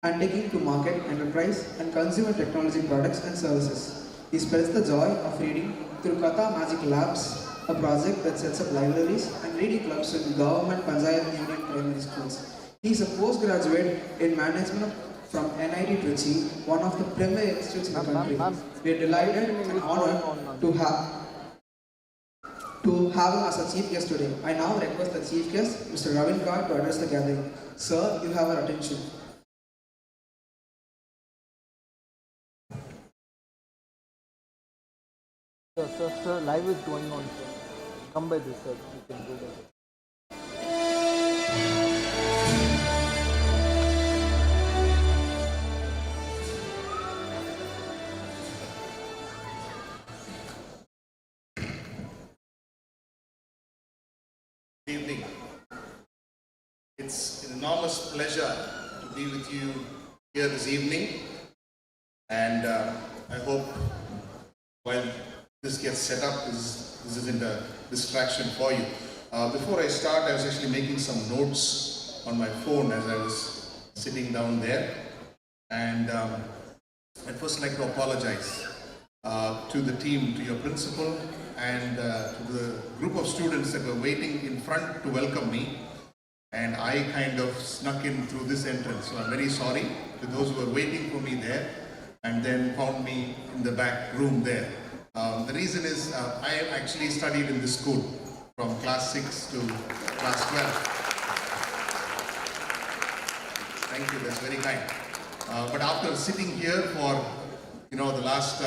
and taking to market enterprise and consumer technology products and services. He spreads the joy of reading through Katha Magic Labs, a project that sets up libraries and reading clubs in government Panchayat Union primary schools. He is a postgraduate in management from NIT Trichy, one of the premier institutes in the country. We are delighted and honored to have him as a chief guest today. I now request the chief guest, Mr. Ravin Kaur, to address the gathering. Sir, you have our attention. Sir, live is going on, sir. Come by this, sir. You can do that. Good evening. It's an enormous pleasure to be with you here this evening, and I hope while this gets set up, this isn't a distraction for you. Before I start, I was actually making some notes on my phone as I was sitting down there, and I'd first like to apologize to the team, to your principal, and to the group of students that were waiting in front to welcome me, and I kind of snuck in through this entrance. So I'm very sorry to those who were waiting for me there and then found me in the back room there. The reason is I actually studied in this school from class 6 to class 12. Thank you, that's very kind. But after sitting here for the last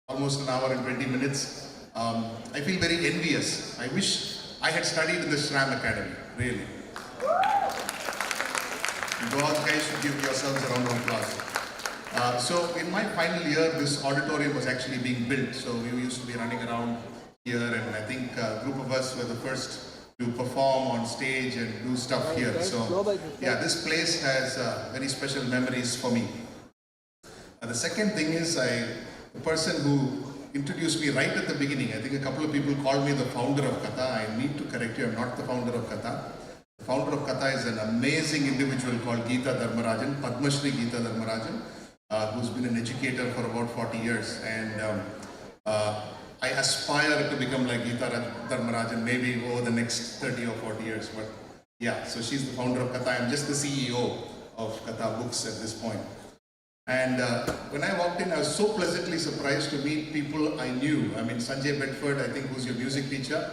almost an hour and 20 minutes, I feel very envious. I wish I had studied in the Schram Academy, really. You guys should give yourselves a round of applause. So in my final year, this auditorium was actually being built. So we used to be running around here, and I think a group of us were the first to perform on stage and do stuff here. So yeah, this place has very special memories for me. The second thing is the person who introduced me right at the beginning, I think a couple of people called me the founder of Katha. I need to correct you, I'm not the founder of Katha. The founder of Katha is an amazing individual called Geeta Dharmarajan, Padma Shri Geeta Dharmarajan, who's been an educator for about 40 years. And I aspire to become like Geeta Dharmarajan maybe over the next 30 or 40 years. But yeah, so she's the founder of Katha. I'm just the CEO of Katha Books at this point. And when I walked in, I was so pleasantly surprised to meet people I knew. I mean, Sanjay Bedford, I think, who's your music teacher,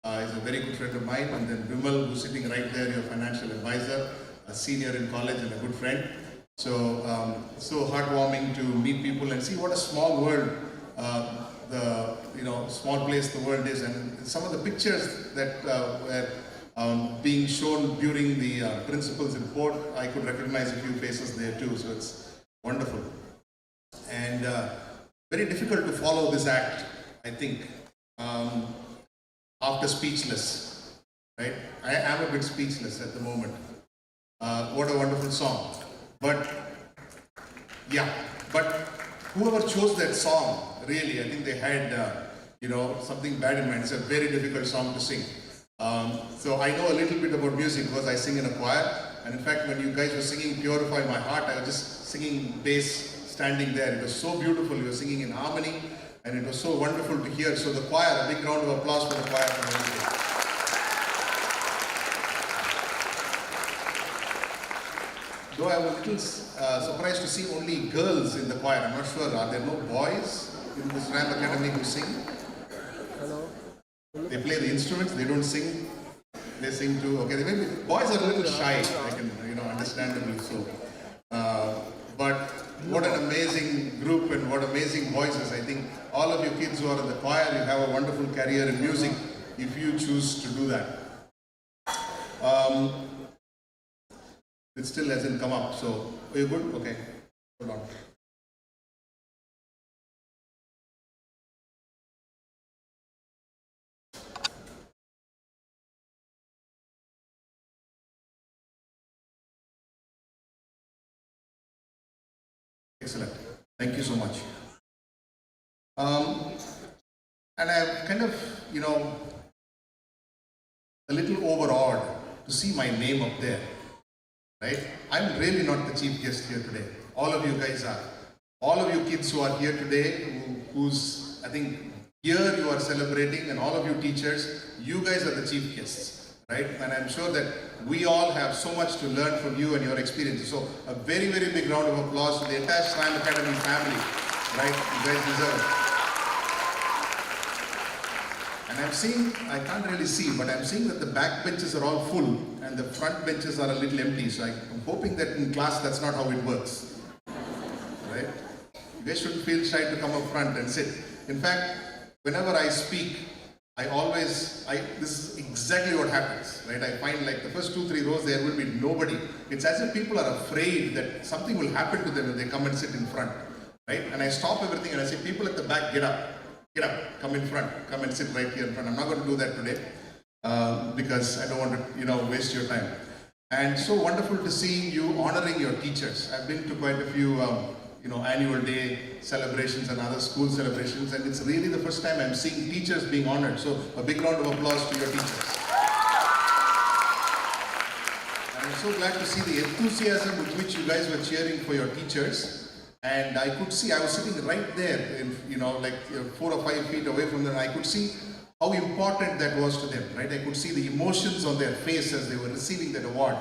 is a very good friend of mine. And then Vimal, who's sitting right there, your financial advisor, a senior in college and a good friend. So, so heartwarming to meet people and see what a small world, small place the world is. And some of the pictures that were being shown during the principal's report, I could recognize a few faces there too. So it's wonderful. And very difficult to follow this act, I think, after Speechless, right? I am a bit speechless at the moment. What a wonderful song. But, yeah, but whoever chose that song, really, I think they had, something bad in mind. It's a very difficult song to sing. So I know a little bit about music because I sing in a choir, And in fact, when you guys were singing Purify My Heart, I was just singing bass standing there. It was so beautiful. You were singing in harmony, and it was so wonderful to hear. So the choir, a big round of applause for the choir. Though I was a little surprised to see only girls in the choir. I'm not sure. Are there no boys in the Schram Academy who sing? Hello. They play the instruments, they don't sing. They sing too. Okay, maybe boys are a little shy. I can, understandably so. But what an amazing group and what amazing voices. I think all of you kids who are in the choir, you have a wonderful career in music if you choose to do that. It still hasn't come up. So, are you good? Okay. Hold on. Excellent. Thank you so much. And I'm kind of, a little overawed to see my name up there, right? I'm really not the chief guest here today. All of you guys are. All of you kids who are here today, who's, I think, here you are celebrating, and all of you teachers, you guys are the chief guests, right? And I'm sure that we all have so much to learn from you and your experiences. So a very, very big round of applause to the entire Schram Academy family, right? You guys deserve it. And I'm seeing, I can't really see, but I'm seeing that the back benches are all full and the front benches are a little empty. So I'm hoping that in class that's not how it works, right? You guys shouldn't feel shy to come up front and sit. In fact, whenever I speak, this is exactly what happens, right? I find like the first 2-3 rows there will be nobody. It's as if people are afraid that something will happen to them when they come and sit in front, right? And I stop everything and I say, people at the back, get up, come in front, come and sit right here in front. I'm not going to do that today because I don't want to, waste your time. And so wonderful to see you honoring your teachers. I've been to quite a few, annual day celebrations and other school celebrations, and it's really the first time I'm seeing teachers being honored. So a big round of applause to your teachers. And I'm so glad to see the enthusiasm with which you guys were cheering for your teachers. And I could see, I was sitting right there, 4 or 5 feet away from them. I could see how important that was to them, right? I could see the emotions on their face as they were receiving that award.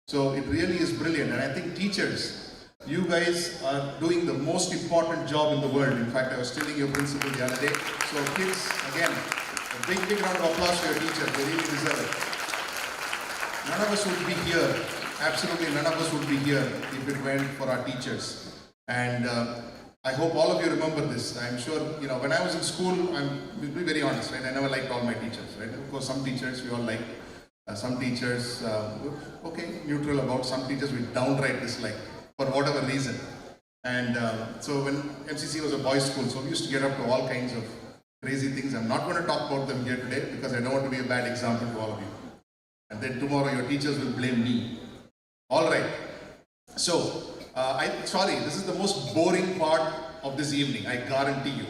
So it really is brilliant. And I think teachers, you guys are doing the most important job in the world. In fact, I was telling your principal the other day. So kids, again, a big, big round of applause for your teachers. They really deserve it. None of us would be here. Absolutely none of us would be here if it weren't for our teachers. And I hope all of you remember this. I'm sure, when I was in school, I'll be very honest, right? I never liked all my teachers, right? Of course, some teachers we all liked. Some teachers, neutral about. Some teachers we downright dislike for whatever reason. And so when MCC was a boys' school, so we used to get up to all kinds of crazy things. I'm not going to talk about them here today because I don't want to be a bad example to all of you. And then tomorrow your teachers will blame me. All right. So, sorry, this is the most boring part of this evening, I guarantee you.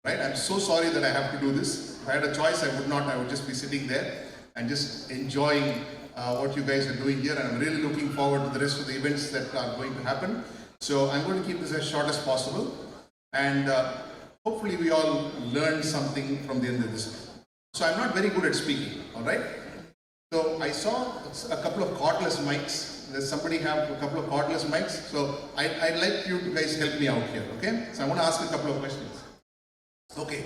Right? I'm so sorry that I have to do this. If I had a choice, I would not. I would just be sitting there and just enjoying what you guys are doing here. And I'm really looking forward to the rest of the events that are going to happen. So I'm going to keep this as short as possible. And hopefully we all learn something from the end of this. So I'm not very good at speaking, all right? So I saw a couple of cordless mics. Does somebody have a couple of cordless mics? So I'd like you to guys help me out here, okay? So I want to ask a couple of questions. Okay,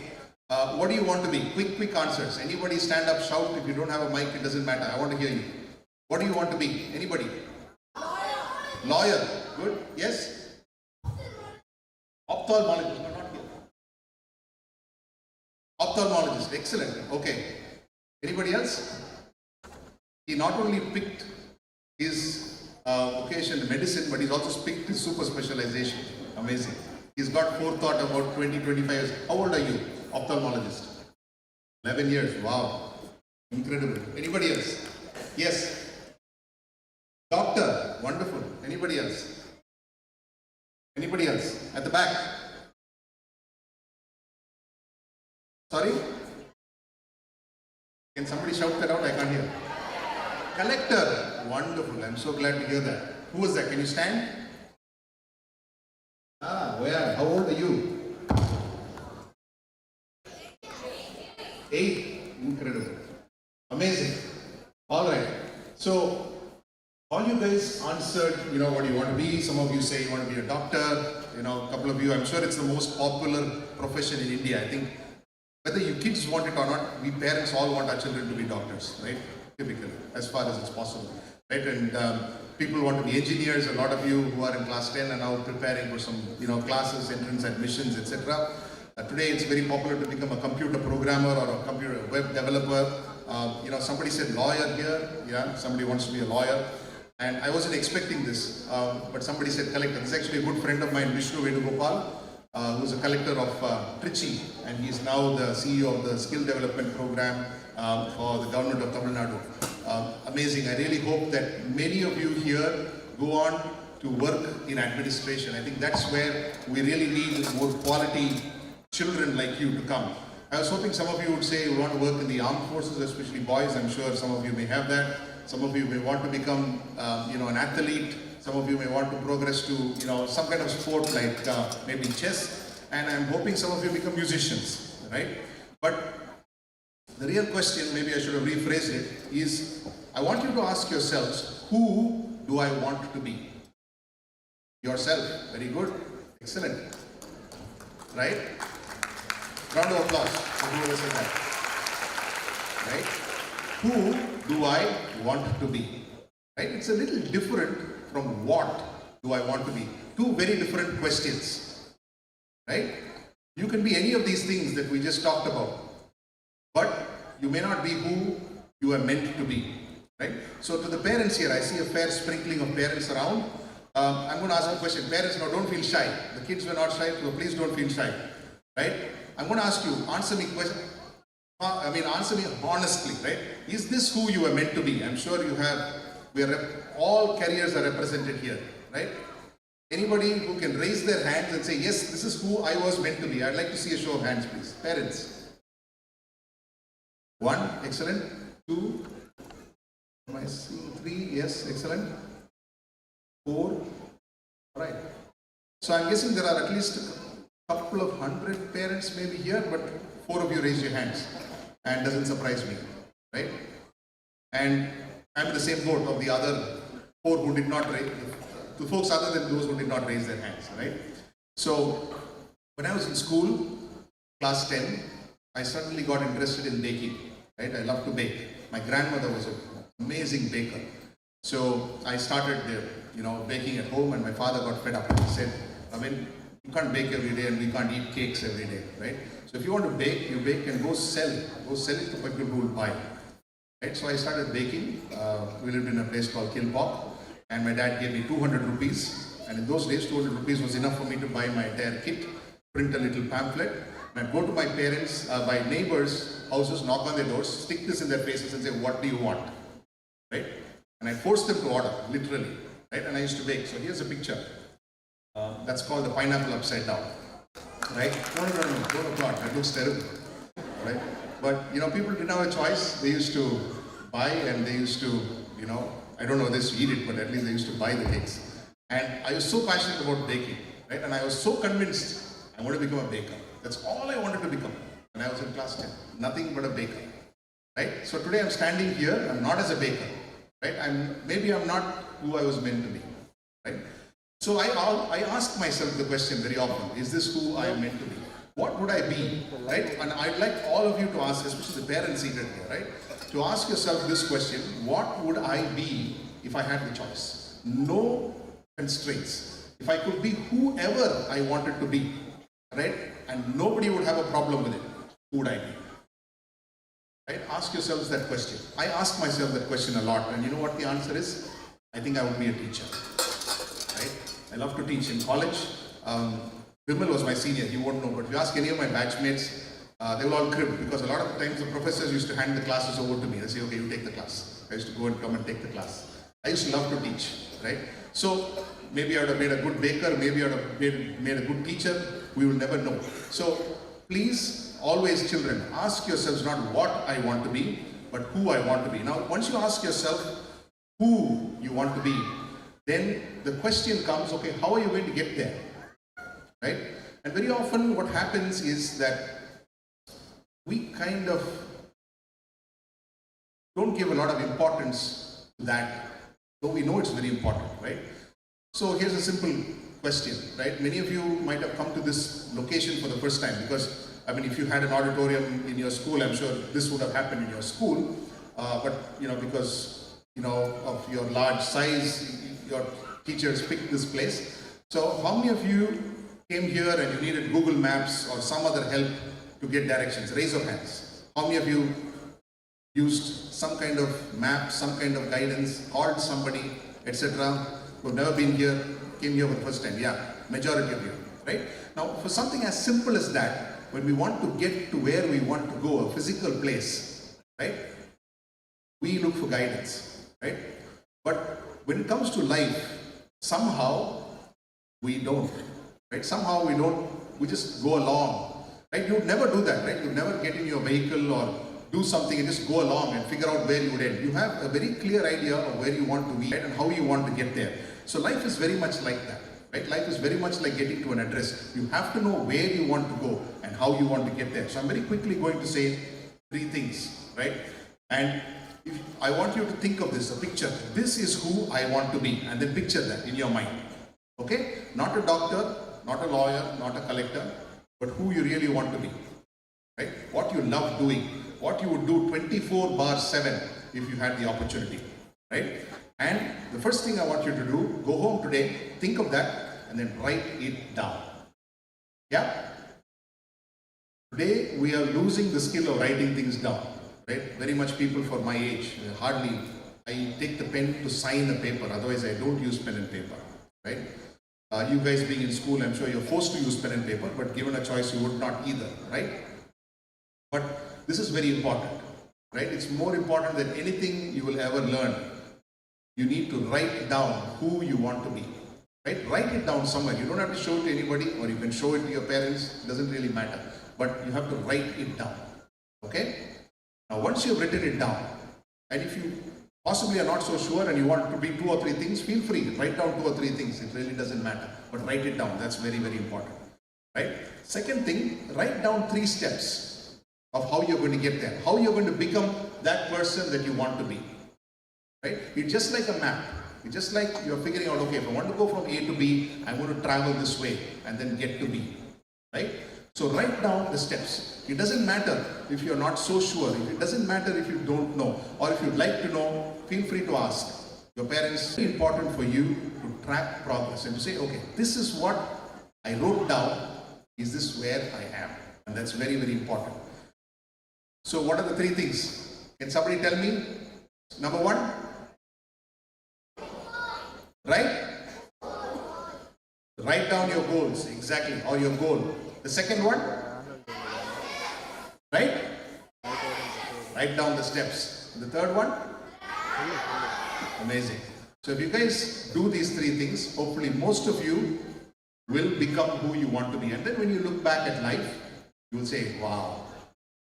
what do you want to be? Quick answers. Anybody stand up, shout. If you don't have a mic, it doesn't matter. I want to hear you. What do you want to be? Anybody? Lawyer. Good. Yes? Ophthalmologist. No, not here. Ophthalmologist. Excellent. Okay. Anybody else? He not only picked his vocation in medicine, but he's also picked his super specialization. Amazing. He's got forethought about 20-25 years. How old are you? Ophthalmologist. 11 years. Wow. Incredible. Anybody else? Yes. Doctor. Wonderful. Anybody else? Anybody else? At the back. Sorry? Can somebody shout that out? I can't hear. Collector. Wonderful. I'm so glad to hear that. Who was that? Can you stand? Where? How old are you? 8. Incredible. Amazing. All right. So, all you guys answered, what you want to be. Some of you say you want to be a doctor. A couple of you, I'm sure it's the most popular profession in India. I think whether you kids want it or not, we parents all want our children to be doctors, right? Typically, as far as it's possible, right? And people want to be engineers. A lot of you who are in class 10 are now preparing for some, classes, entrance admissions, etc. Today, it's very popular to become a computer programmer or a computer web developer. Somebody said lawyer here. Yeah, somebody wants to be a lawyer. And I wasn't expecting this, but somebody said collector. This is actually a good friend of mine, Vishnu Venugopal, who's a collector of Trichy, and he's now the CEO of the skill development program for the government of Tamil Nadu. Amazing. I really hope that many of you here go on to work in administration. I think that's where we really need more quality children like you to come. I was hoping some of you would say you want to work in the armed forces, especially boys. I'm sure some of you may have that. Some of you may want to become, an athlete. Some of you may want to progress to, some kind of sport like maybe chess. And I'm hoping some of you become musicians, right? But the real question, maybe I should have rephrased it, is I want you to ask yourselves, who do I want to be? Yourself. Very good. Excellent. Right? Round of applause for whoever said that. Right? Who do I want to be? Right? It's a little different from what do I want to be. Two very different questions. Right? You can be any of these things that we just talked about, but you may not be who you are meant to be. Right? So to the parents here, I see a fair sprinkling of parents around. I'm going to ask a question. Parents, no, don't feel shy. The kids were not shy, so please don't feel shy. Right? I'm going to ask you, answer me honestly, right? Is this who you are meant to be? I'm sure you have, all careers are represented here, right? Anybody who can raise their hands and say, yes, this is who I was meant to be. I'd like to see a show of hands, please. Parents. 1, excellent. 2, am I seeing 3? Yes, excellent. 4, all right. So I'm guessing there are at least a couple of 100 parents maybe here, but 4 of you raise your hands. And doesn't surprise me, right? And I'm in the same boat of the other 4 who did not raise, the folks other than those who did not raise their hands, right? So, when I was in school, class 10, I suddenly got interested in baking, right? I love to bake. My grandmother was an amazing baker. So, I started, baking at home, and my father got fed up. He said, you can't bake every day and we can't eat cakes every day, right? So if you want to bake, you bake and go sell it to people who will buy. Right? So I started baking. We lived in a place called Kilpop, and my dad gave me 200 rupees. And in those days, 200 rupees was enough for me to buy my entire kit, print a little pamphlet, and I'd go to my parents, my neighbors' houses, knock on their doors, stick this in their faces and say, what do you want? Right? And I forced them to order, literally. Right? And I used to bake. So here's a picture. That's called the pineapple upside down. Right? No, don't applaud. That looks terrible. Right? But, people didn't have a choice. They used to buy and they used to, I don't know if they used to eat it, but at least they used to buy the cakes. And I was so passionate about baking. Right? And I was so convinced I want to become a baker. That's all I wanted to become when I was in class 10. Nothing but a baker. Right? So today I'm standing here. I'm not as a baker. Right? Maybe I'm not who I was meant to be. Right? So I ask myself the question very often, is this who I am meant to be? What would I be? Right? And I'd like all of you to ask, especially the parents seated here, right? To ask yourself this question, what would I be if I had the choice? No constraints. If I could be whoever I wanted to be, right? And nobody would have a problem with it, who would I be? Right? Ask yourselves that question. I ask myself that question a lot, and you know what the answer is? I think I would be a teacher. I love to teach in college. Vimal was my senior, he won't know, but if you ask any of my batchmates, they will all crib because a lot of the times the professors used to hand the classes over to me. They say, okay, you take the class. I used to go and come and take the class. I used to love to teach, right? So maybe I would have made a good baker, maybe I would have made a good teacher, we will never know. So please, always children, ask yourselves not what I want to be, but who I want to be. Now, once you ask yourself who you want to be, then the question comes, okay, how are you going to get there? Right? And very often what happens is that we kind of don't give a lot of importance to that, though we know it's very important, right? So here's a simple question, right? Many of you might have come to this location for the first time because, I mean, if you had an auditorium in your school, I'm sure this would have happened in your school, but, because, of your large size, your teachers picked this place. So how many of you came here and you needed Google Maps or some other help to get directions? Raise your hands. How many of you used some kind of map, some kind of guidance, called somebody, etc., who've never been here, came here for the first time? Yeah, majority of you, right? Now, for something as simple as that, when we want to get to where we want to go, a physical place, right, we look for guidance, right? But when it comes to life, somehow we don't, right? Somehow we just go along, right? You would never do that, right? You would never get in your vehicle or do something and just go along and figure out where you would end. You have a very clear idea of where you want to be, right, and how you want to get there. So life is very much like that, right? Life is very much like getting to an address. You have to know where you want to go and how you want to get there. So I'm very quickly going to say 3 things, right? And if I want you to think of this, a picture. This is who I want to be, and then picture that in your mind. Okay? Not a doctor, not a lawyer, not a collector, but who you really want to be. Right? What you love doing, what you would do 24/7 if you had the opportunity. Right? And the first thing I want you to do, go home today, think of that, and then write it down. Yeah? Today we are losing the skill of writing things down. Right? Very much people for my age, hardly, I take the pen to sign a paper, otherwise I don't use pen and paper. Right? You guys being in school, I'm sure you're forced to use pen and paper, but given a choice, you would not either, right? But this is very important, right? It's more important than anything you will ever learn. You need to write down who you want to be, right? Write it down somewhere. You don't have to show it to anybody, or you can show it to your parents. It doesn't really matter, but you have to write it down, okay? Now, once you've written it down, and if you possibly are not so sure and you want to be 2 or 3 things, feel free, write down 2 or 3 things. It really doesn't matter, but write it down. That's very, very important, right? Second thing, write down 3 steps of how you're going to get there, how you're going to become that person that you want to be, right? It's just like a map. It's just like you're figuring out, okay, if I want to go from A to B, I'm going to travel this way and then get to B, right? So write down the steps. It doesn't matter if you're not so sure. It doesn't matter if you don't know, or if you'd like to know, feel free to ask your parents. It's very important for you to track progress and to say, okay, this is what I wrote down. Is this where I am? And that's very, very important. So what are the 3 things? Can somebody tell me? Number 1? Right? Write down your goals, exactly, or your goal. The second one? Right? Write down the steps. The third one? Amazing. So if you guys do these 3 things, hopefully most of you will become who you want to be. And then when you look back at life, you will say, wow,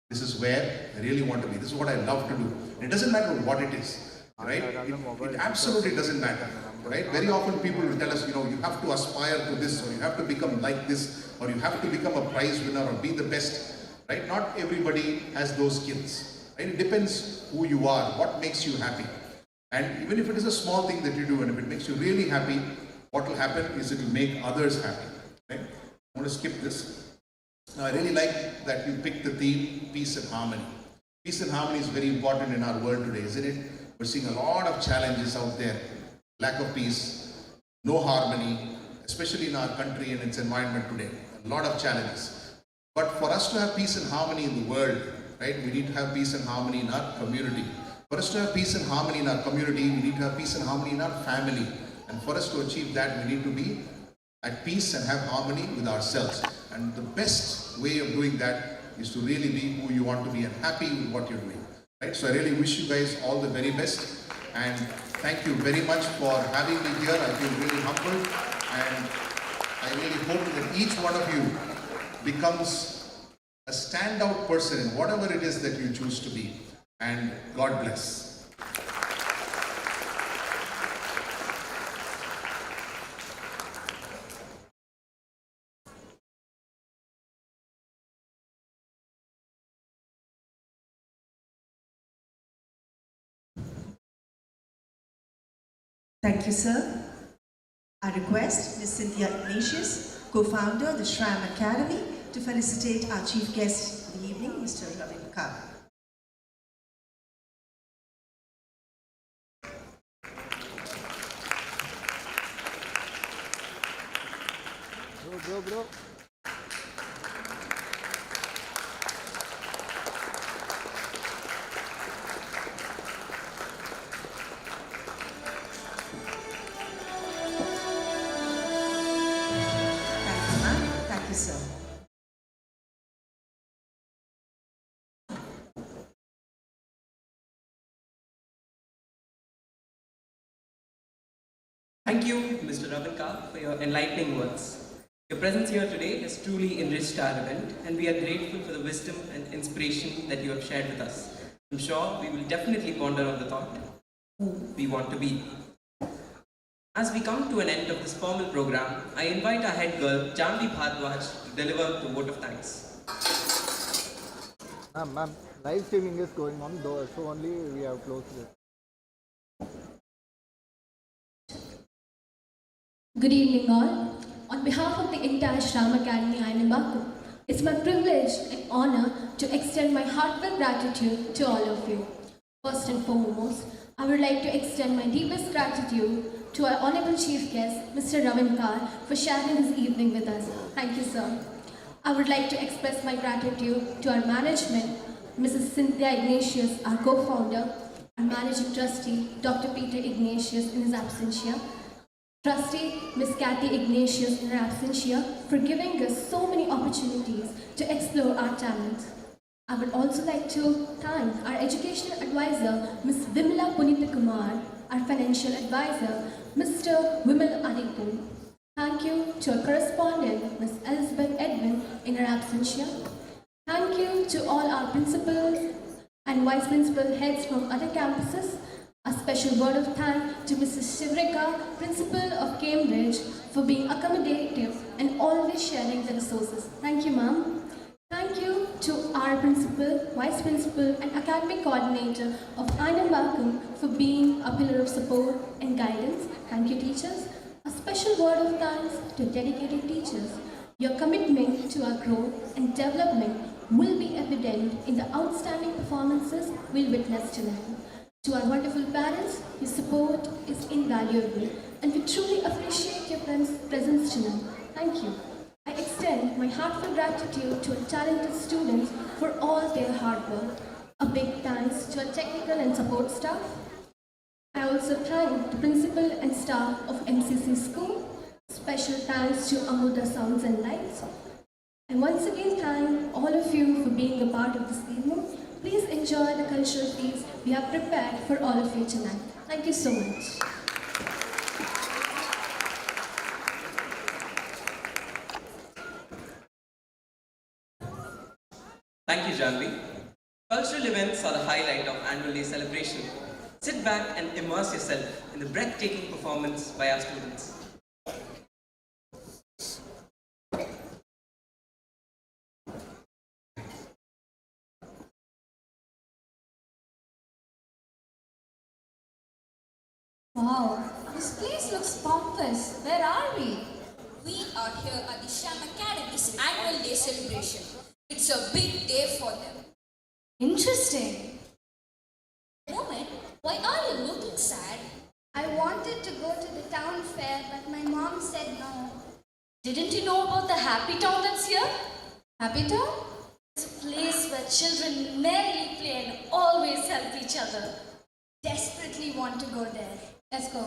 this is where I really want to be. This is what I love to do. And it doesn't matter what it is, right? It absolutely doesn't matter, right? Very often people will tell us, you have to aspire to this, or you have to become like this, or you have to become a prize winner or be the best, right? Not everybody has those skills, right? It depends who you are, what makes you happy. And even if it is a small thing that you do, and if it makes you really happy, what will happen is it will make others happy, right? I want to skip this. Now, I really like that you picked the theme, peace and harmony. Peace and harmony is very important in our world today, isn't it? We're seeing a lot of challenges out there. Lack of peace, no harmony, especially in our country and its environment today. A lot of challenges. But for us to have peace and harmony in the world, right, we need to have peace and harmony in our community. For us to have peace and harmony in our community, we need to have peace and harmony in our family. And for us to achieve that, we need to be at peace and have harmony with ourselves. And the best way of doing that is to really be who you want to be and happy with what you're doing. Right? So I really wish you guys all the very best. And thank you very much for having me here. I feel really humbled. And I really hope that each one of you becomes a standout person in whatever it is that you choose to be. and God bless. Thank you, sir. I request Ms. Cynthia Ignatius, co-founder of the Schram Academy, to felicitate our chief guest of the evening, Mr. Ravin Kar. Bro. Thank you, ma'am. Thank you, sir. Thank you, Mr. Ravinkar, for your enlightening words. Your presence here today has truly enriched our event, and we are grateful for the wisdom and inspiration that you have shared with us. I'm sure we will definitely ponder on the thought who we want to be. As we come to an end of this formal program, I invite our head girl, Janvi Bhardwaj, to deliver the vote of thanks. Ma'am, live streaming is going on, though, so only we have closed it. Good evening, all. On behalf of the entire Schram Academy Ainambaku, it's my privilege and honor to extend my heartfelt gratitude to all of you. First and foremost, I would like to extend my deepest gratitude to our honorable chief guest, Mr. Ravinkar, for sharing his evening with us. Thank you, sir. I would like to express my gratitude to our management, Mrs. Cynthia Ignatius, our co-founder, our managing trustee, Dr. Peter Ignatius in his absentia, Trustee Ms. Kathy Ignatius in her absentia, for giving us so many opportunities to explore our talents. I would also like to thank our educational advisor, Ms. Vimla Punita Kumar, our financial advisor, Mr. Vimal Adipu. Thank you to our correspondent, Ms. Elizabeth Edwin in her absentia. Thank you to all our principals and vice principal heads from other campuses. A special word of thanks to Mrs. Shivrika, Principal of Cambridge, for being accommodative and always sharing the resources. Thank you, ma'am. Thank you to our principal, vice principal, and academic coordinator of Ainambakum for being a pillar of support and guidance. Thank you, teachers. A special word of thanks to dedicated teachers. Your commitment to our growth and development will be evident in the outstanding performances we'll witness tonight. To our wonderful parents, your support is invaluable, and we truly appreciate your presence tonight. Thank you. I extend my heartfelt gratitude to our talented students for all their hard work. A big thanks to our technical and support staff. I also thank the principal and staff of MCC School. Special thanks to Amuda Sounds and Lights. And once again, thank all of you for being a part of this evening. Please enjoy the cultural feast we have prepared for all of you tonight. Thank you so much. Thank you, Janvi. Cultural events are the highlight of annual day celebration. Sit back and immerse yourself in the breathtaking performance by our students. Wow, this place looks pompous. Where are we? We are here at the Schram Academy's annual day celebration. It's a big day for them. Interesting. Moment, why are you looking sad? I wanted to go to the town fair, but my mom said no. Didn't you know about the happy town that's here? Happy Town? It's a place where children merrily play and always help each other. Desperately want to go there. Let's go.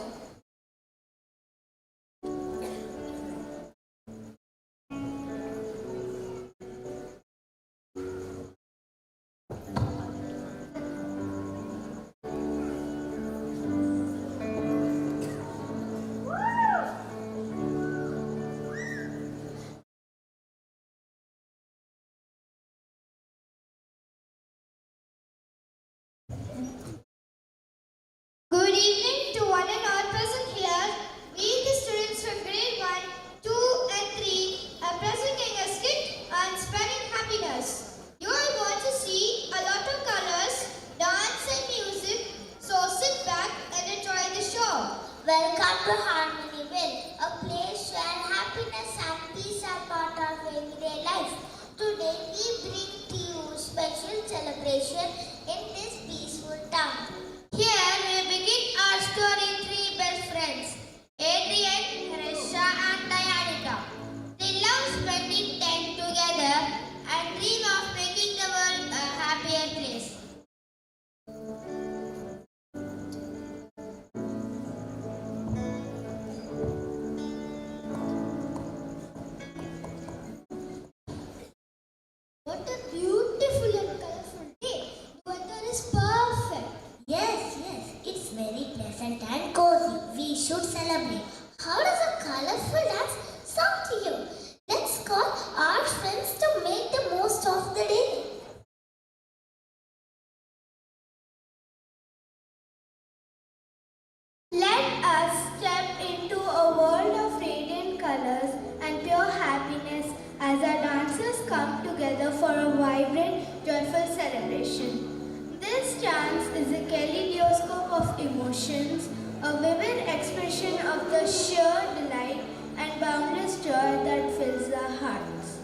to Harmonyville, a place where happiness and peace are part of everyday life. Today we bring to you special celebration in this peaceful town. Here we begin our story three best friends, Adrian, Resha and Dianica. They love spending time together and dream of making the world a happier place. What a beautiful and colorful day. The weather is perfect. Yes, it's very pleasant and cozy. We should celebrate. How does a colorful dance sound to you? Let's call our friends to make the most of the day. Let us step into a world of radiant colors and pure happiness as our dancers come together for a vibrant, joyful celebration. This dance is a kaleidoscope of emotions, a vivid expression of the sheer delight and boundless joy that fills our hearts.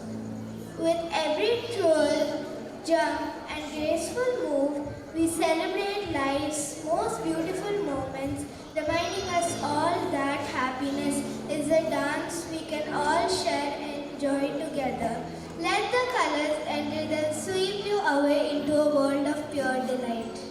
With every twirl, jump, and graceful move, we celebrate life's most beautiful moments, reminding us all that happiness is a dance we can all share and enjoy together. Let the colors enter and sweep you away into a world of pure delight.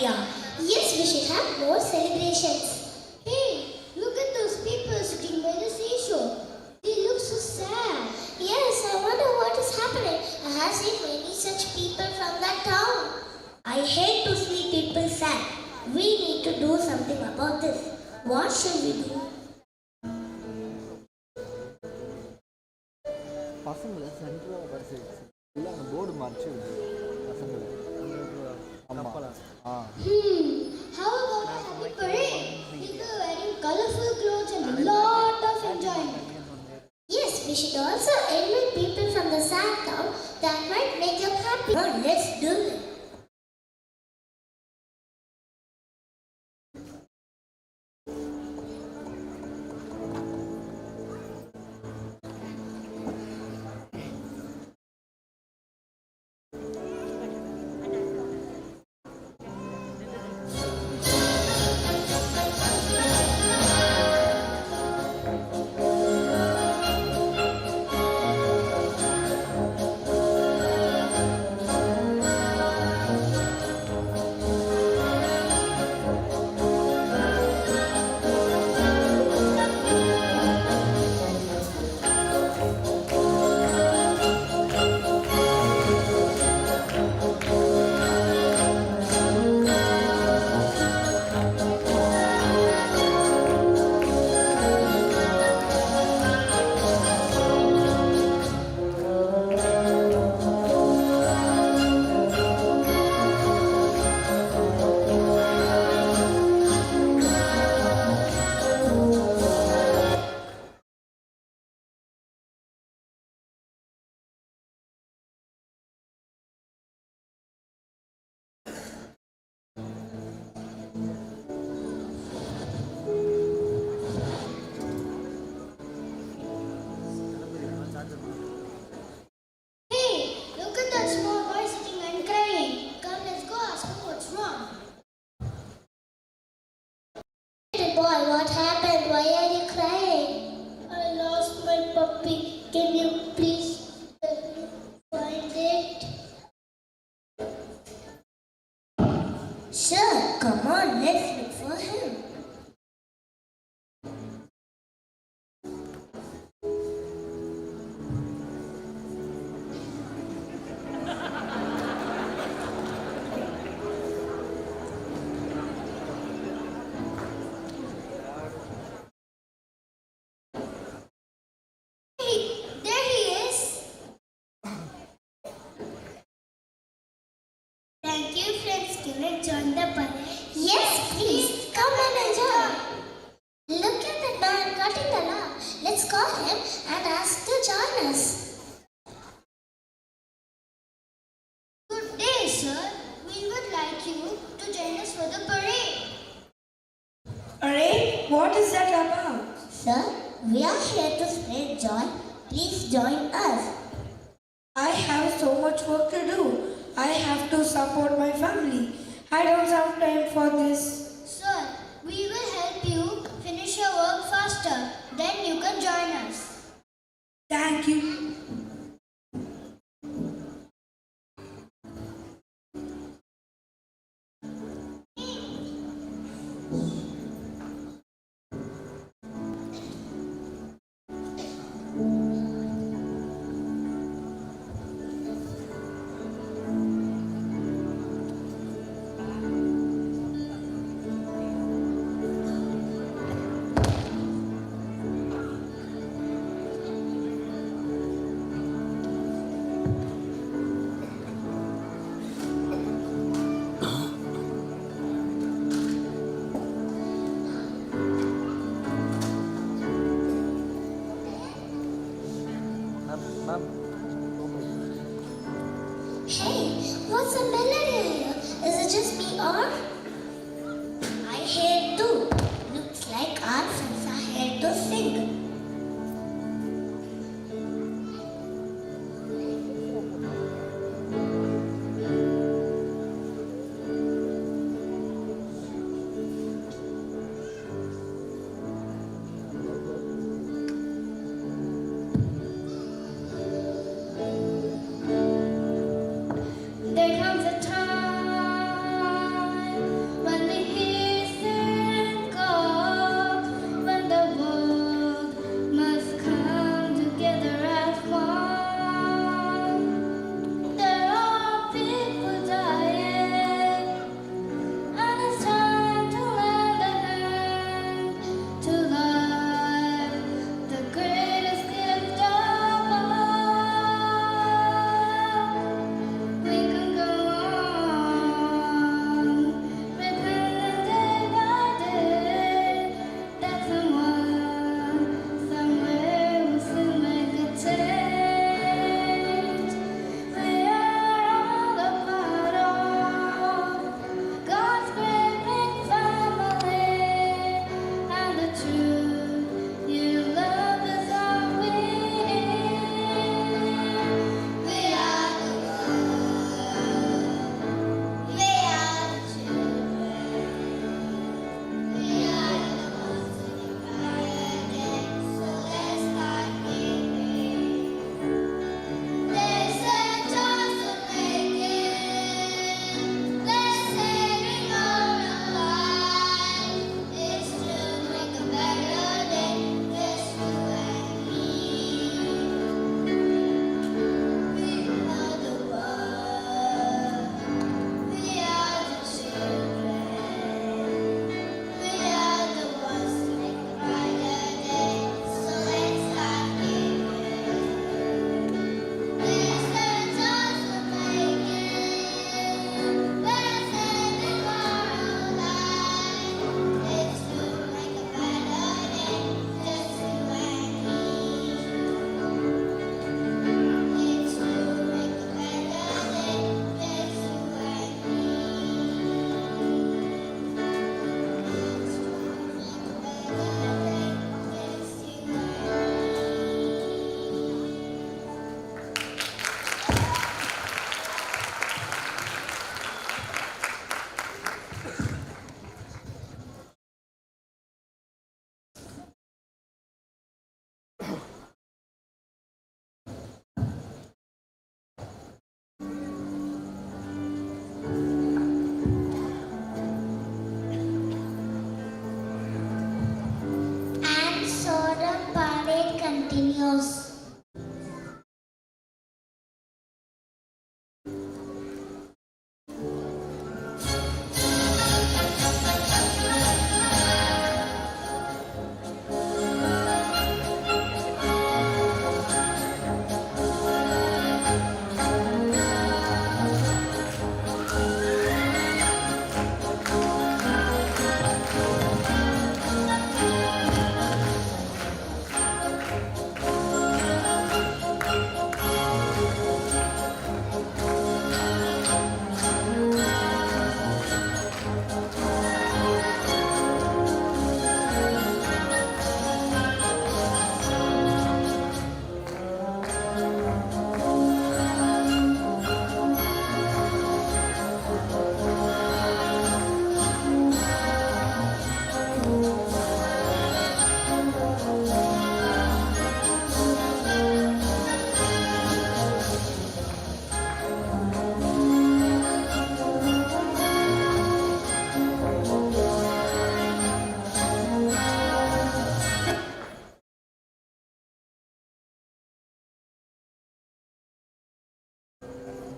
idea. Yes, we should have more celebrations. Hey, look at those people sitting by the seashore. They look so sad. Yes, I wonder what is happening. I have seen many such people from that town. I hate to see people sad. We need to do something about this. What should we do? பசங்களை சென்ட்ரலாக பரிசு இல்லை அந்த board மறைச்சி பசங்களை How about a happy parade? People wearing colorful clothes and a lot of enjoyment. Yes, we should also invite people from the sad town that might make them happy. Come on, let's do it. Hey, look at that small boy sitting and crying. Come, let's go ask him what's wrong. Little boy, what happened? Why are you crying? I lost my puppy. Can you please help me find it? Sure, come on, let's look for him. Hey, there he is. Thank you, friends. Can I join the party? Yes, please. Come and enjoy. Look at that man cutting the lawn. Let's call him and ask to join us. Good day, sir. We would like you to join us for the parade. Parade? What is that about? Sir, we are here to spread joy. Please join us. I have so much work to do. I have to support my family. I don't have time for this. Sir, we will help you finish your work faster. Then you can join us. Thank you. Hey, what's the melody here? Is it just me or? I hear too. Looks like our friends are here to sing. There comes a time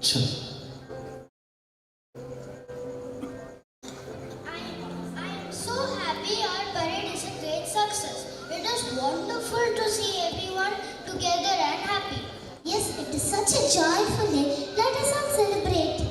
Sure. I am so happy our parade is a great success. It is wonderful to see everyone together and happy. Yes, it is such a joyful day. Let us all celebrate.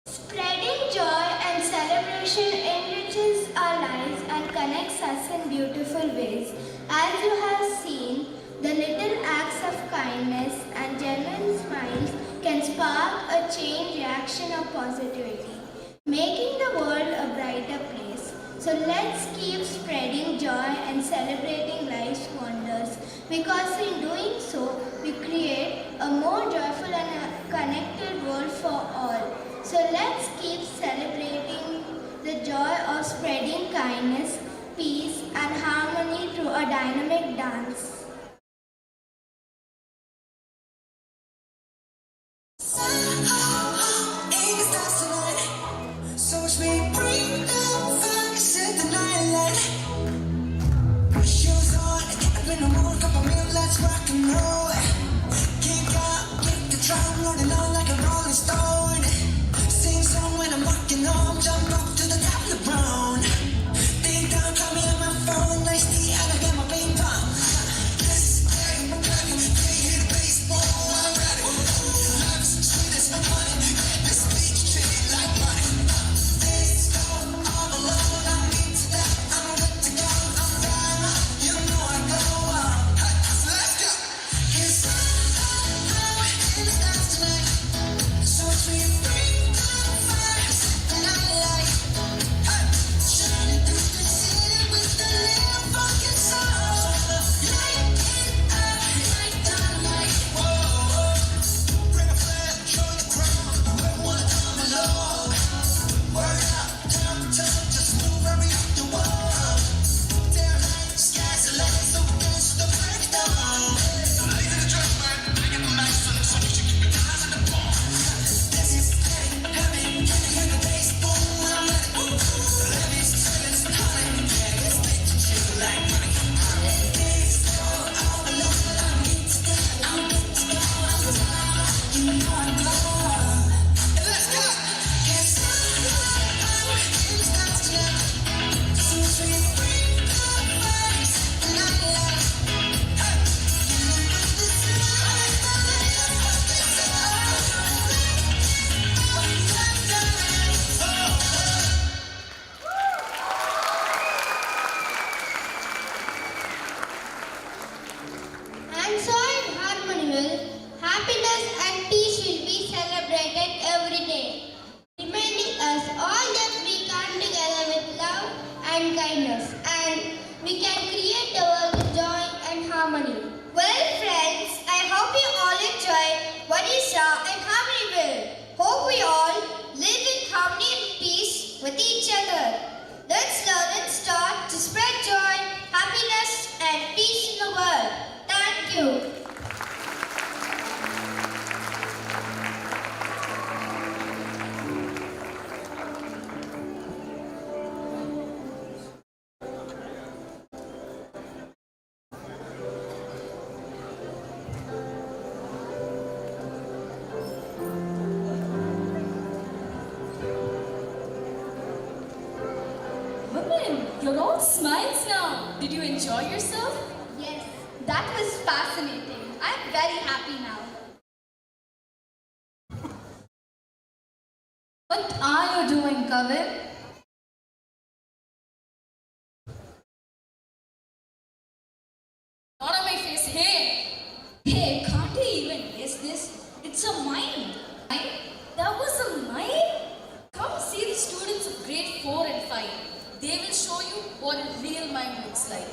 Spreading joy and celebration enriches our lives and connects us in beautiful ways. As you have seen, the little acts of kindness and genuine smiles can spark a chain reaction of positivity, making the world a brighter place. So let's keep spreading joy and celebrating life's wonders, because in doing so, we create a more joyful and connected world for all. So let's keep celebrating the joy of spreading kindness, peace, and harmony through a dynamic dance. So as we bring down fire, set the night light. Shoes on, I've been a mood, cup of milk, let's rock and roll. Kick out, kick the drum, rolling on like a rolling stone. Sing song when I'm walking home, jump up to the top of the brown. Ding dong, call me on my phone, nice tea, and I get my ping pong. This game, I'm ready, they hit baseball, I'm ready. Life's sweet as honey, this beach treat it like money. This go all alone, I need to that, I'm good to go, I'm down, you know I go on. Hey, let's go. It's in the stars tonight, so sweet, bring down fire, set the night light. Hey, shining through the city with the little fucking soul. Light it up like dynamite. Whoa, bring a flare, show the crowd, whoever wanna come along. Word up, time, just move every up the wall. Their light, sky's the light, so dance to the break of dawn. Ladies and gentlemen, I get the mic, so you should keep your eyes on the ball. This is heavy, can you hear the bass boom? I'm ready, ooh. Ladies, silence, honey, yeah, it's make you feel like money. This go all alone, I need to get, I'm good to go, I'm down, you know I go on. Let's go. It's in the stars tonight, so sweet, bring the fire, set the night light. Hey, this is the light, And so in harmony will, happiness and peace will be celebrated every day, reminding us all that we come together with love and kindness, and we can create a world with joy and harmony. Well friends, I hope you all enjoyed what you saw in Harmonyville. Hope we all live in harmony and peace with each other. Let's learn and start to spread joy, happiness and peace in the world. Thank you. Women, you're all smiles now. Did you enjoy yourself? Yes, that was fascinating. I'm very happy now. What are you doing, Kavin? Not on my face. Hey, can't you even guess this? It's a mime. Mime? That was a mime? Come see the students of grade 4 and 5. They will show you what a real mime looks like.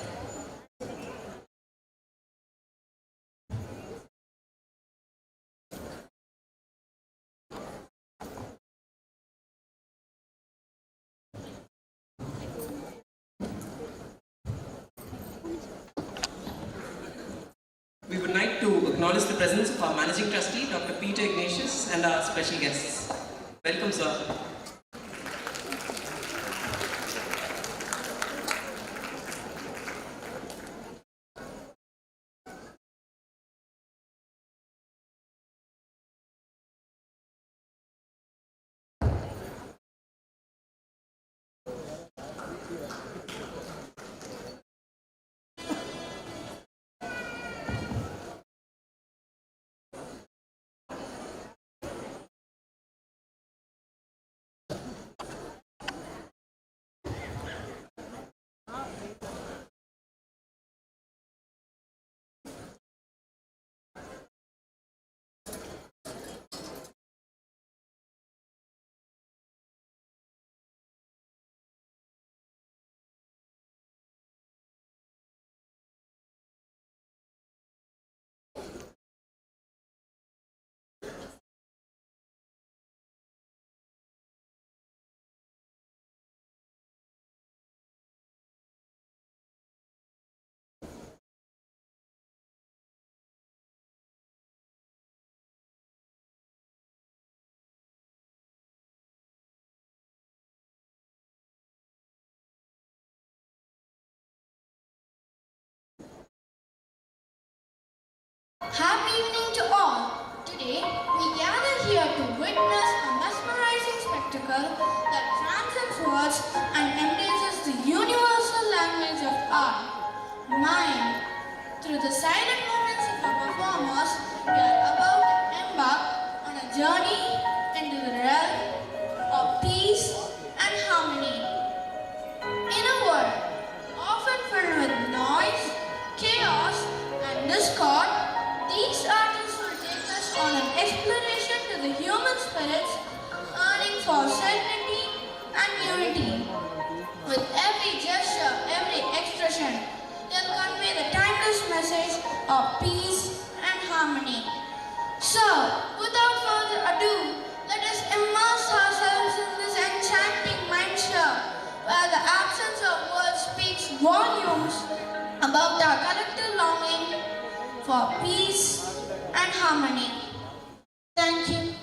We would like to acknowledge the presence of our Managing Trustee, Dr. Peter Ignatius, and our special guests. Welcome, sir. Happy evening to all. Today, we gather here to witness a mesmerizing spectacle that transcends words and embraces the universal language of art, mind. Through the silent moments of our performers, we are about to embark on a journey into the realm of peace and harmony. In a world often filled with noise, chaos, and discord, these artists will take us on an exploration to the human spirits, yearning for serenity and unity. With every gesture, every expression, they'll convey the timeless message of peace and harmony. So, without further ado, let us immerse ourselves in this enchanting mindshare, where the absence of words speaks volumes about our collective longing for peace and harmony. Thank you.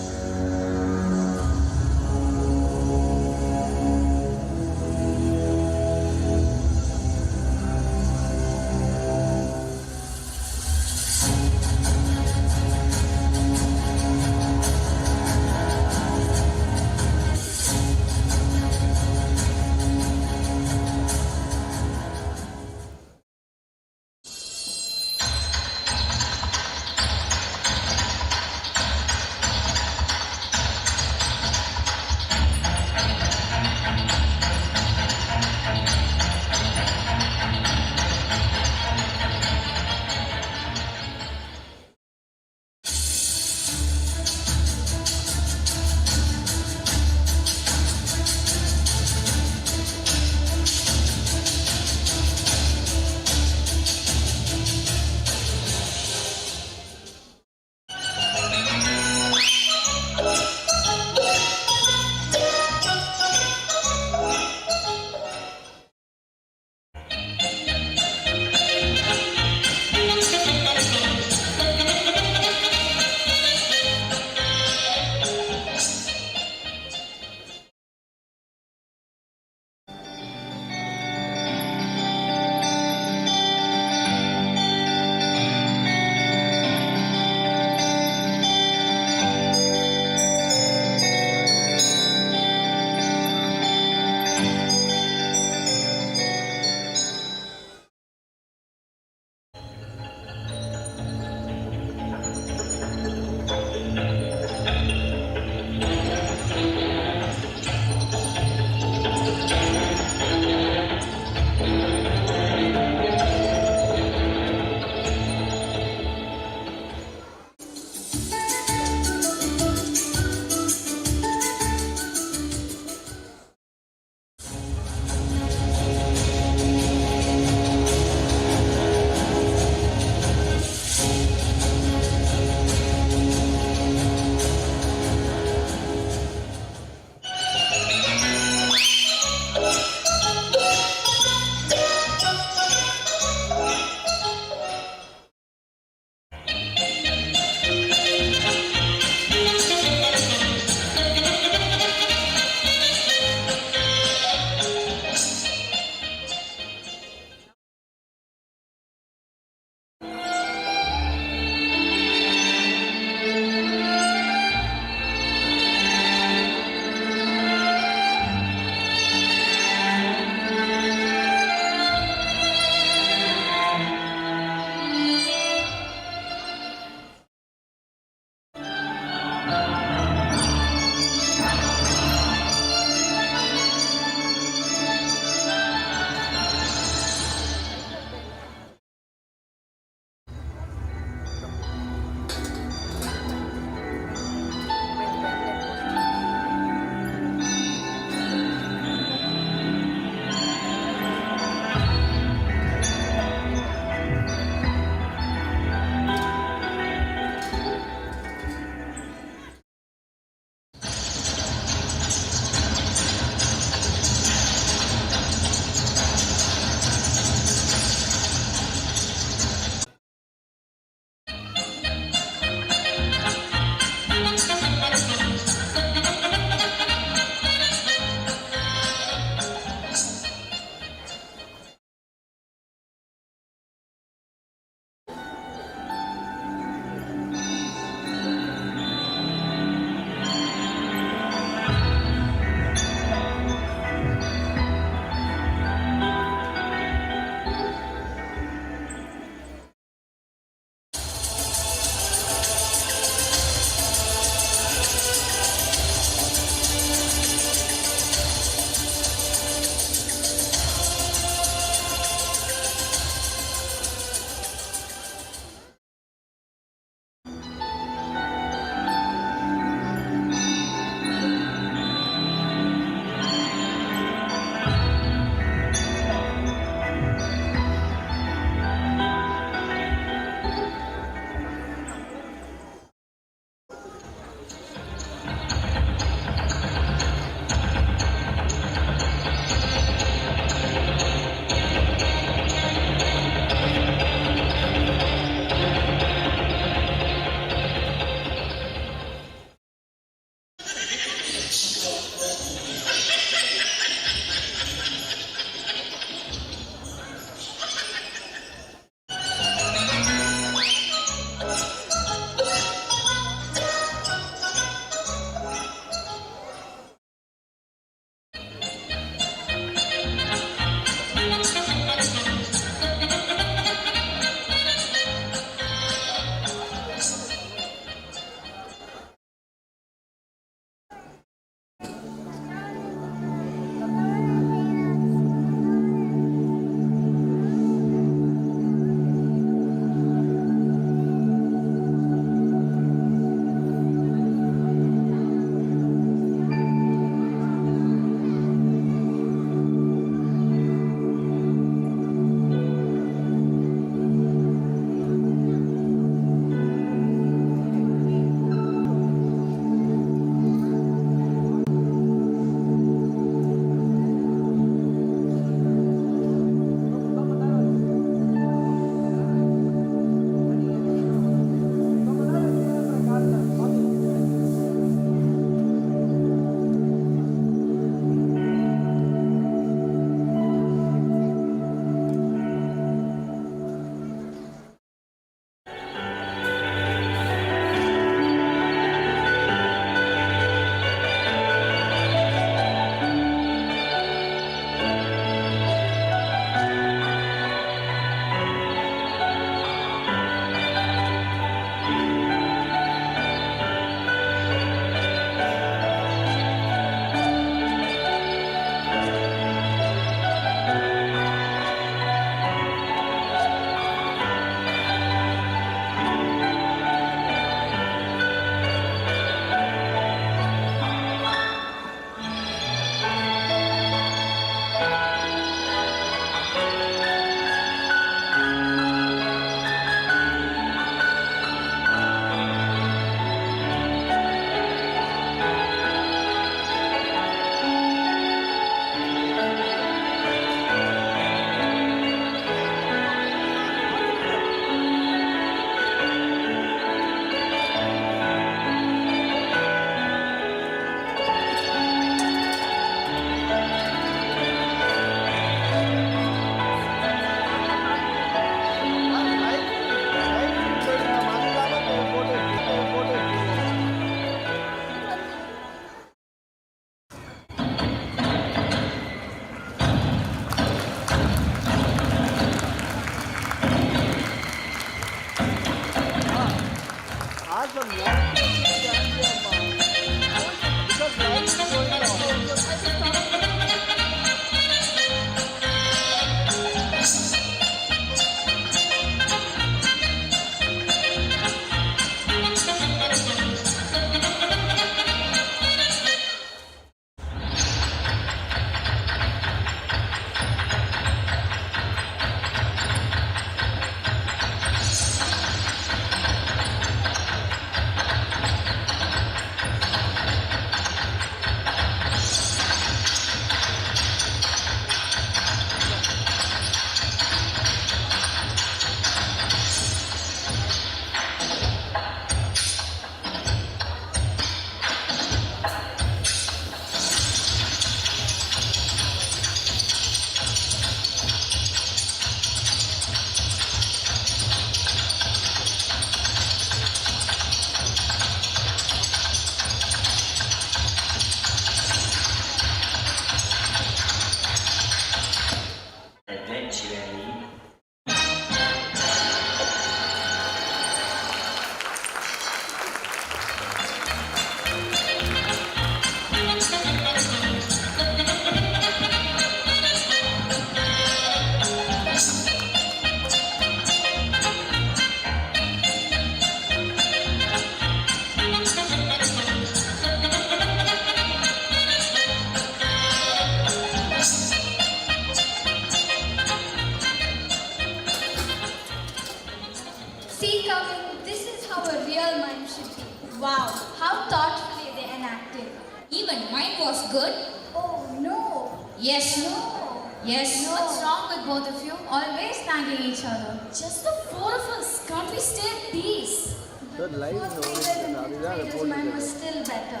See, Kavin, this is how a real mime should be. Wow, how thoughtfully they enacted. Even mine was good. Oh no. Yes. No. Yes. What's wrong with both of you? Always nagging each other. Just the four of us. Can't we stay at peace? Mine was still better.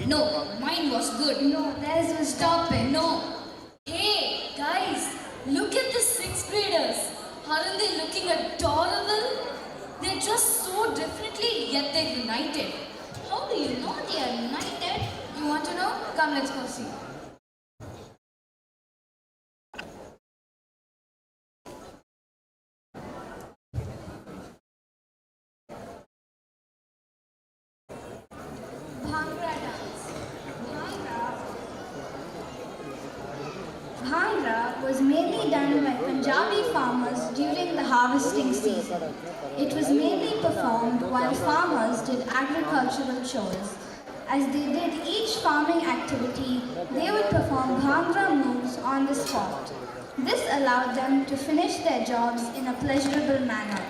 No, mine was good. No, theirs was Stop it. No. Hey, guys, look at the sixth graders. Aren't they looking adorable? They're dressed so differently, yet they're united. How do you know they are united? You want to know? Come, let's go see. Bhangra dance. Bhangra was mainly done by Punjabi farmers during the harvesting season. It was mainly performed while farmers did agricultural chores. As they did each farming activity, they would perform Bhangra moves on the spot. This allowed them to finish their jobs in a pleasurable manner.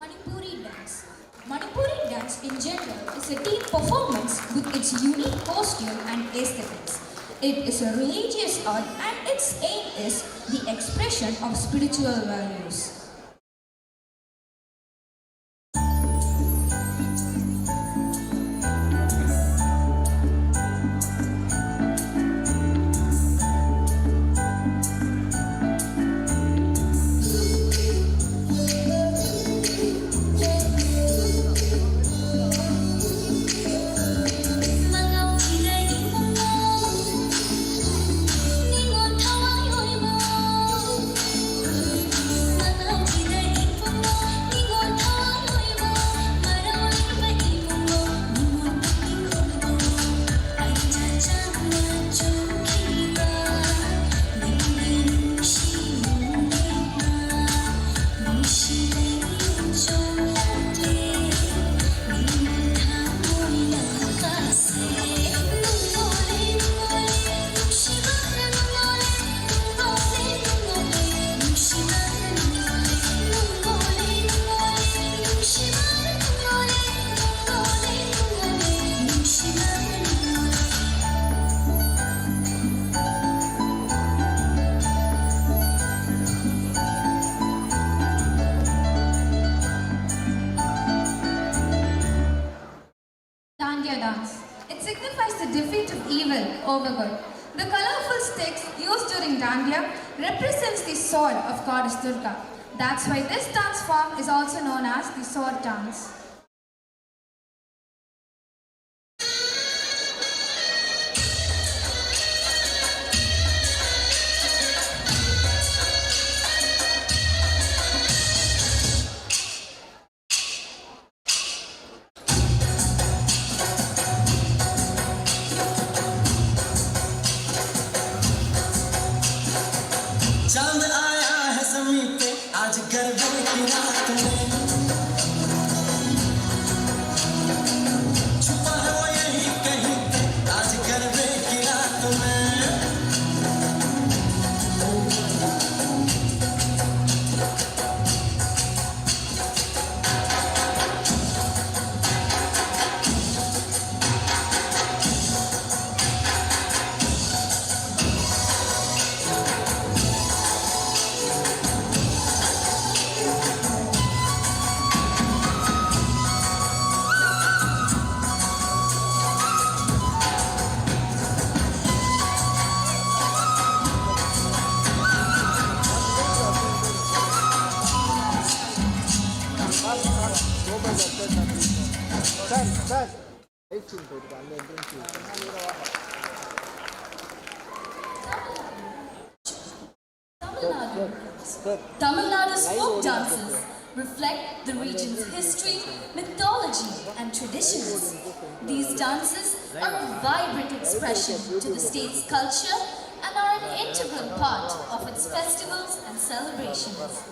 Manipuri dance. Manipuri dance in general is a team performance with its unique costume and aesthetics. It is a religious art and its aim is the expression of spiritual values. overgood. The colorful sticks used during Dandiya represents the sword of goddess Durga. That's why this dance form is also known as the sword dance. चांद आया है ज़मीं पे आज गरबे की रात में छुपा है वो यहीं कहीं पे आज गरबे की रात में Tamil Nadu's folk dances reflect the region's history, mythology and traditions. These dances are a vibrant expression to the state's culture and are an integral part of its festivals and celebrations.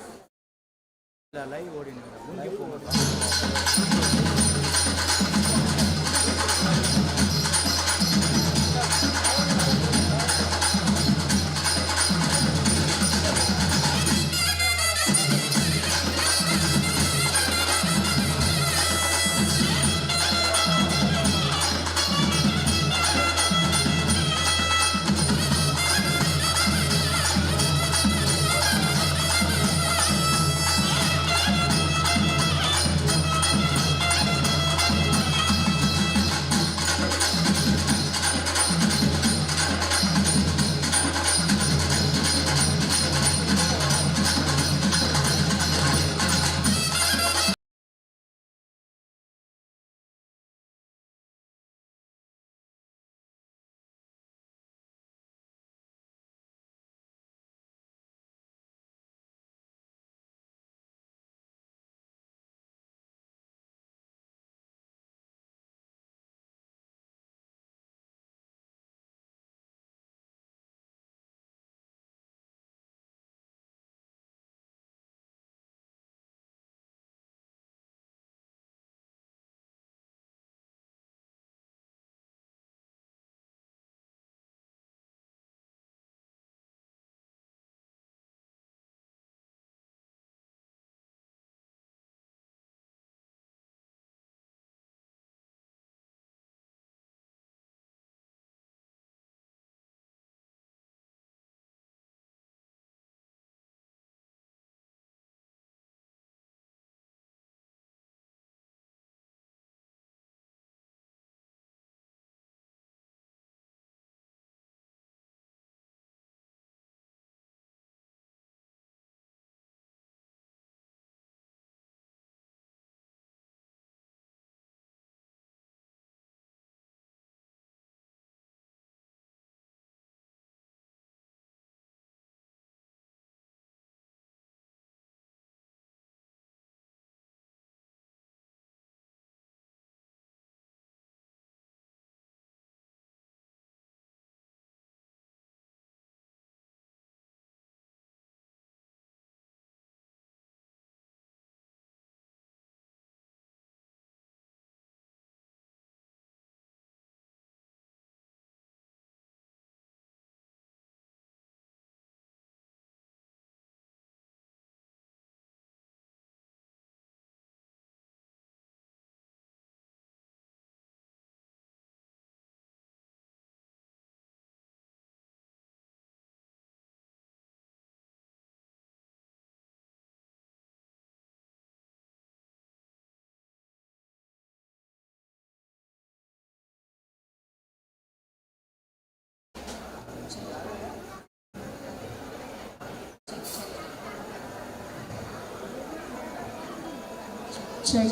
Check.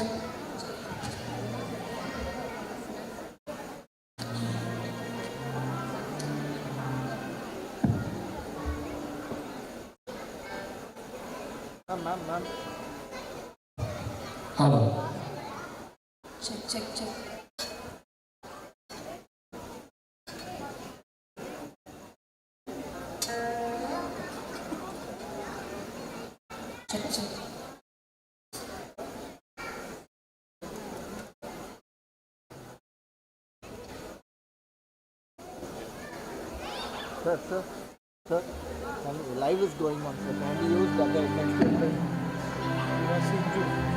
Ma'am. Hello. Check. Check. Sir, live is going on, sir. Can we use the next film? You are seeing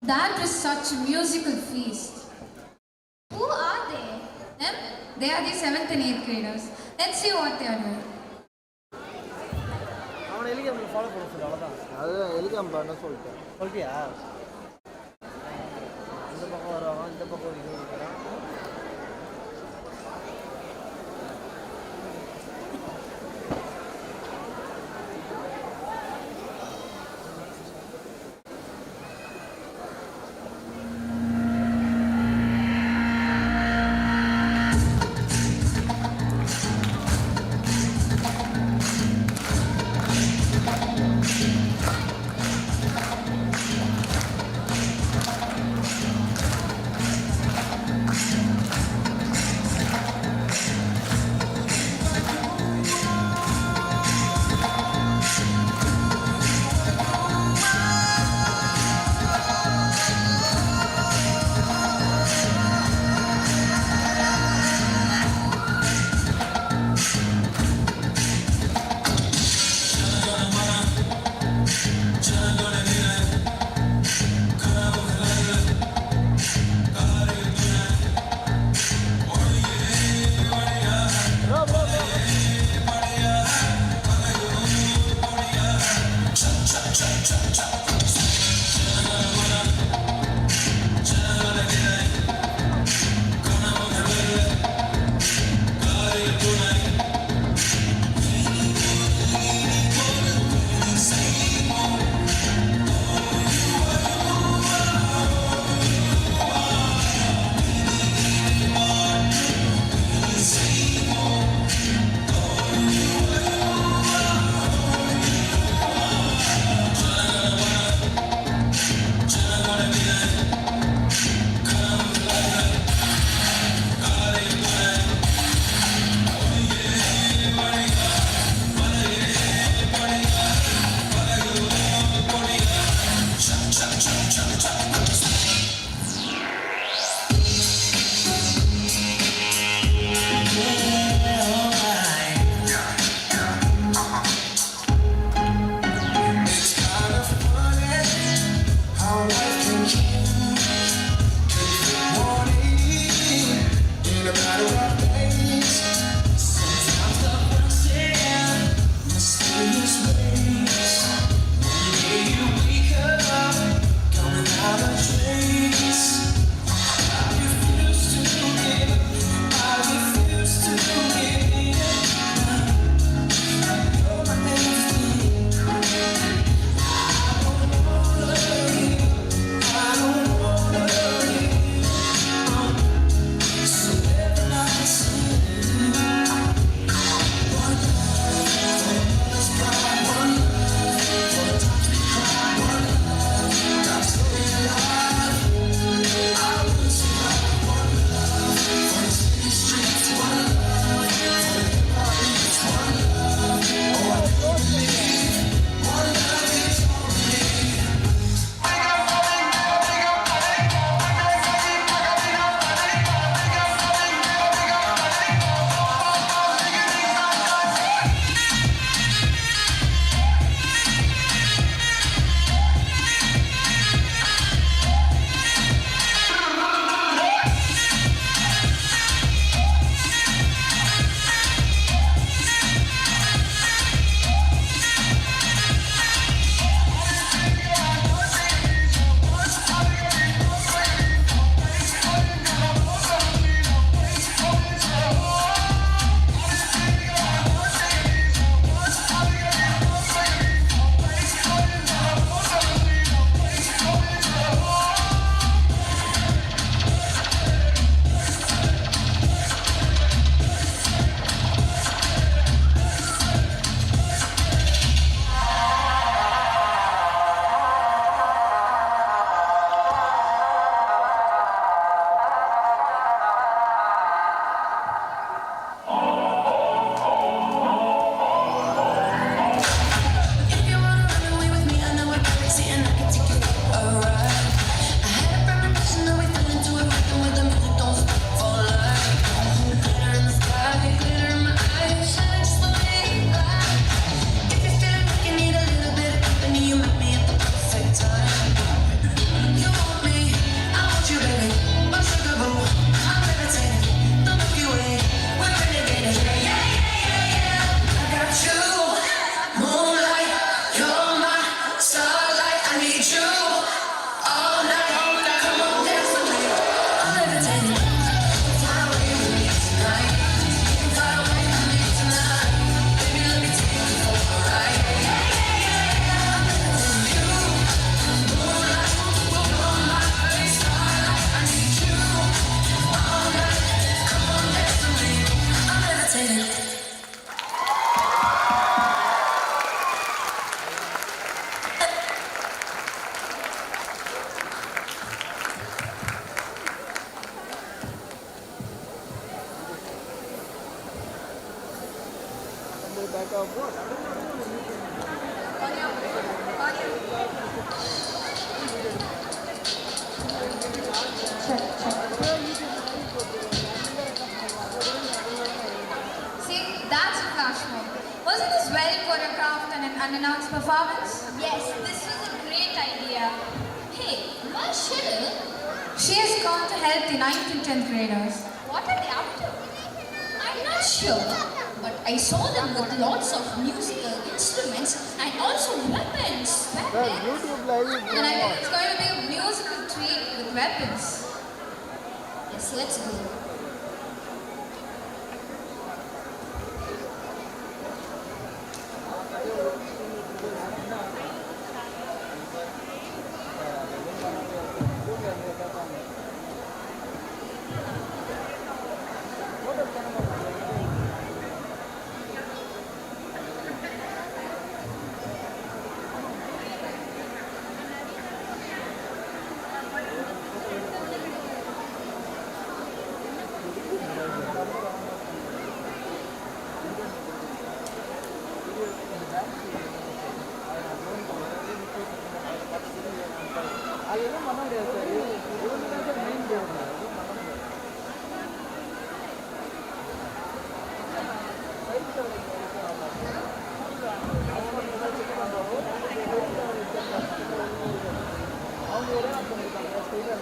That is such a musical feast. Who are they? Them? They are the 7th and 8th graders. Let's see what they are doing. அவனை எலிகாம்பில் follow பண்ண சொல்லு அவ்வளோதான். அது எலிகாம்பில் என்ன சொல்லிட்டேன் சொல்லிட்டியா? இந்த பக்கம் வருவாங்க, இந்த பக்கம் இது இருக்கிறான். back of what? See, that's a flash mob. Wasn't this well choreographed and an unannounced performance? Yes, this was a great idea. Hey, where's Cheryl? She has gone to help the 9th and 10th graders. What are they up to? I'm not sure, but I saw them with lots of musical instruments and also weapons. YouTube live. And I think it's going to be a musical treat with weapons. Yes, let's go. அதெல்லாம் பண்ண முடியாது sir இவங்க தான் sir main game அவங்க ஒரே option இருக்காங்க ஸ்டைலாக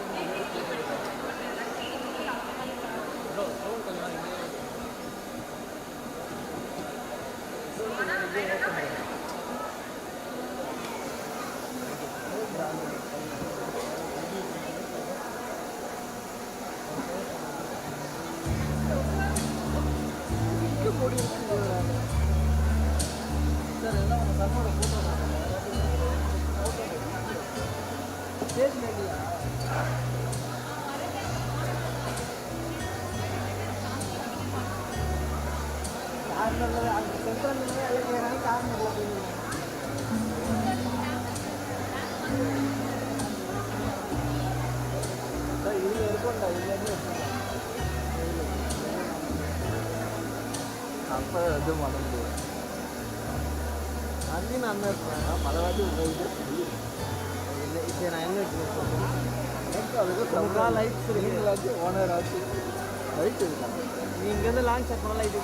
sir எல்லாம் உங்கள் சன்னோட ஃபோட்டோ ஸ்டேஜ் மேலையா கார்னரில் அந்த சென்ட்ரல் எல்லாம் கேட்குறாங்க கார்னரில் போய் சார் இதில் இருக்கும்டா இதுலேருந்து இருக்கும்டா அப்போ இது பண்ண முடியும் அங்கேயும் நான் இருப்பேன் பல வாட்டி உங்களுக்கு இல்லை இப்போ நான் என்ன வச்சுருக்கேன் அதுக்கு ரொம்ப லைட்ஸ் நீங்களாச்சு ஓனர் ஆச்சு லைட் இருக்காங்க நீ இங்கேருந்து லாங் செக் பண்ண லைட்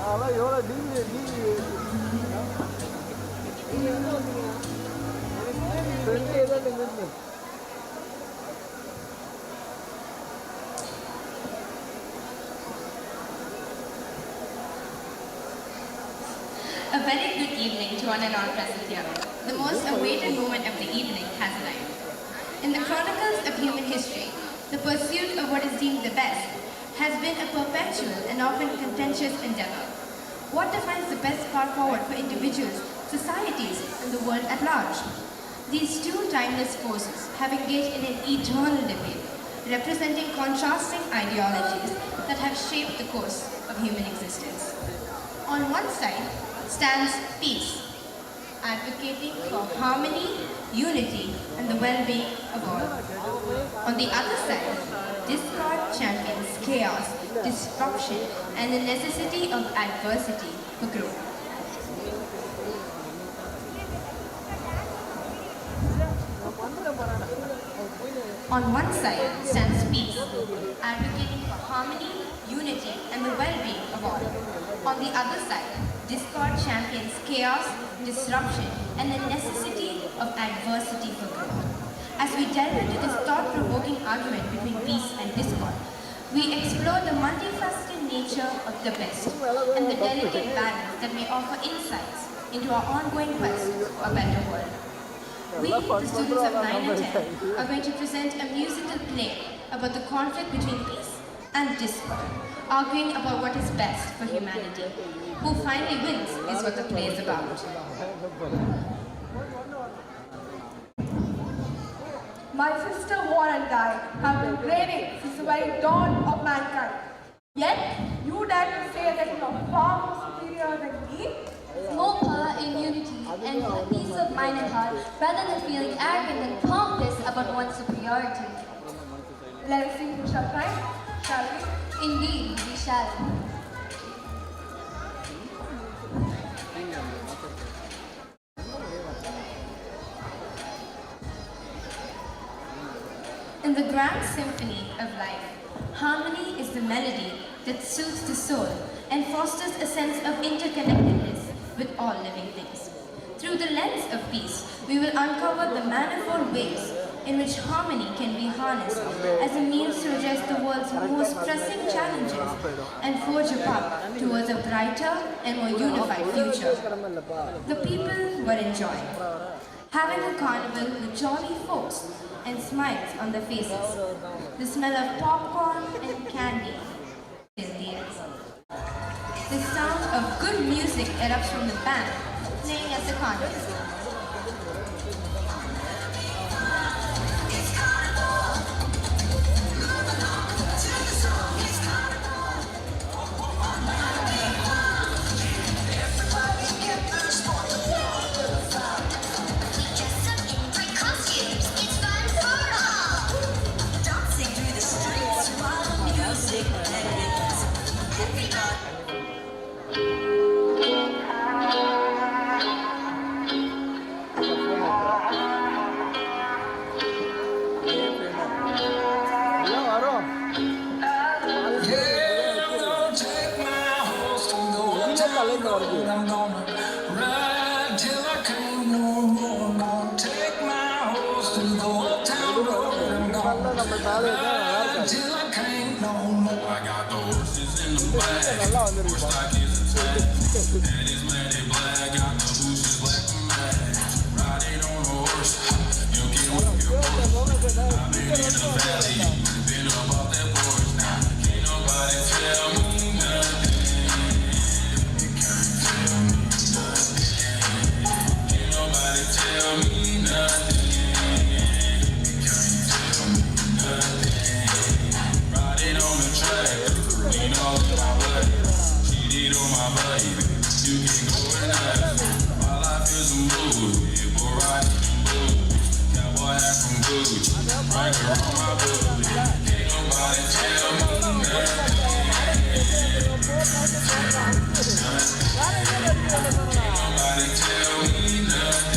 அதெல்லாம் எவ்வளோ டிவி நீங்கள் எங்கே வந்தீங்க ஃப்ரெண்டு ஏதோ இருந்து A very good evening to one and all present here. The most awaited moment of the evening has arrived. In the chronicles of human history, the pursuit of what is deemed the best has been a perpetual and often contentious endeavor. What defines the best path forward for individuals, societies, and the world at large? These two timeless forces have engaged in an eternal debate, representing contrasting ideologies that have shaped the course of human existence. On one side stands peace, advocating for harmony, unity, and the well-being of all. On the other side, discord champions chaos, disruption, and the necessity of adversity for growth. On one side stands peace, advocating for harmony, unity, and the well-being of all. On the other side, discord champions chaos, disruption, and the necessity of adversity for growth. As we delve into this thought-provoking argument between peace and discord, we explore the multifaceted nature of the best and the delicate balance that may offer insights into our ongoing quest for a better world. We, the students of 9 and 10, are going to present a musical play about the conflict between peace and discord, arguing about what is best for humanity. Who finally wins is what the play is about. My sister War and I have been grading since the very dawn of mankind. Yet, you dare to say that you are far more superior than me? More power in unity and for peace of mind and heart rather than feeling arrogant and pompous about one's superiority. Let us see who shall climb, shall we? Indeed, we shall. the grand symphony of life, harmony is the melody that soothes the soul and fosters a sense of interconnectedness with all living things. Through the lens of peace, we will uncover the manifold ways in which harmony can be harnessed as a means to address the world's most pressing challenges and forge a path towards a brighter and more unified future. The people were enjoying, having a carnival with jolly folks and smiles on their faces. The smell of popcorn and candy filled the air. The sound of good music erupts from the band playing at the carnival. I'm gonna ride till I can't no more. I'm gonna take my horse to the old town road. I'm gonna ride till I can't no more. I got the horses in the back, horse stock is attached, and it's matted black. Got the bushes black and mad. Riding on a horse, you can whip your horse. I've been in the valley, been up off that porch. Now can't nobody tell me nothing. Tell me nothing. You can't tell me nothing. Riding on the track, lean all in my way. Cheated on my baby, you can go and ask. My life is a movie, boy riding in blue. Cowboy hat from Gucci, right around my booty. Can't nobody tell me nothing. Can't nobody tell me nothing.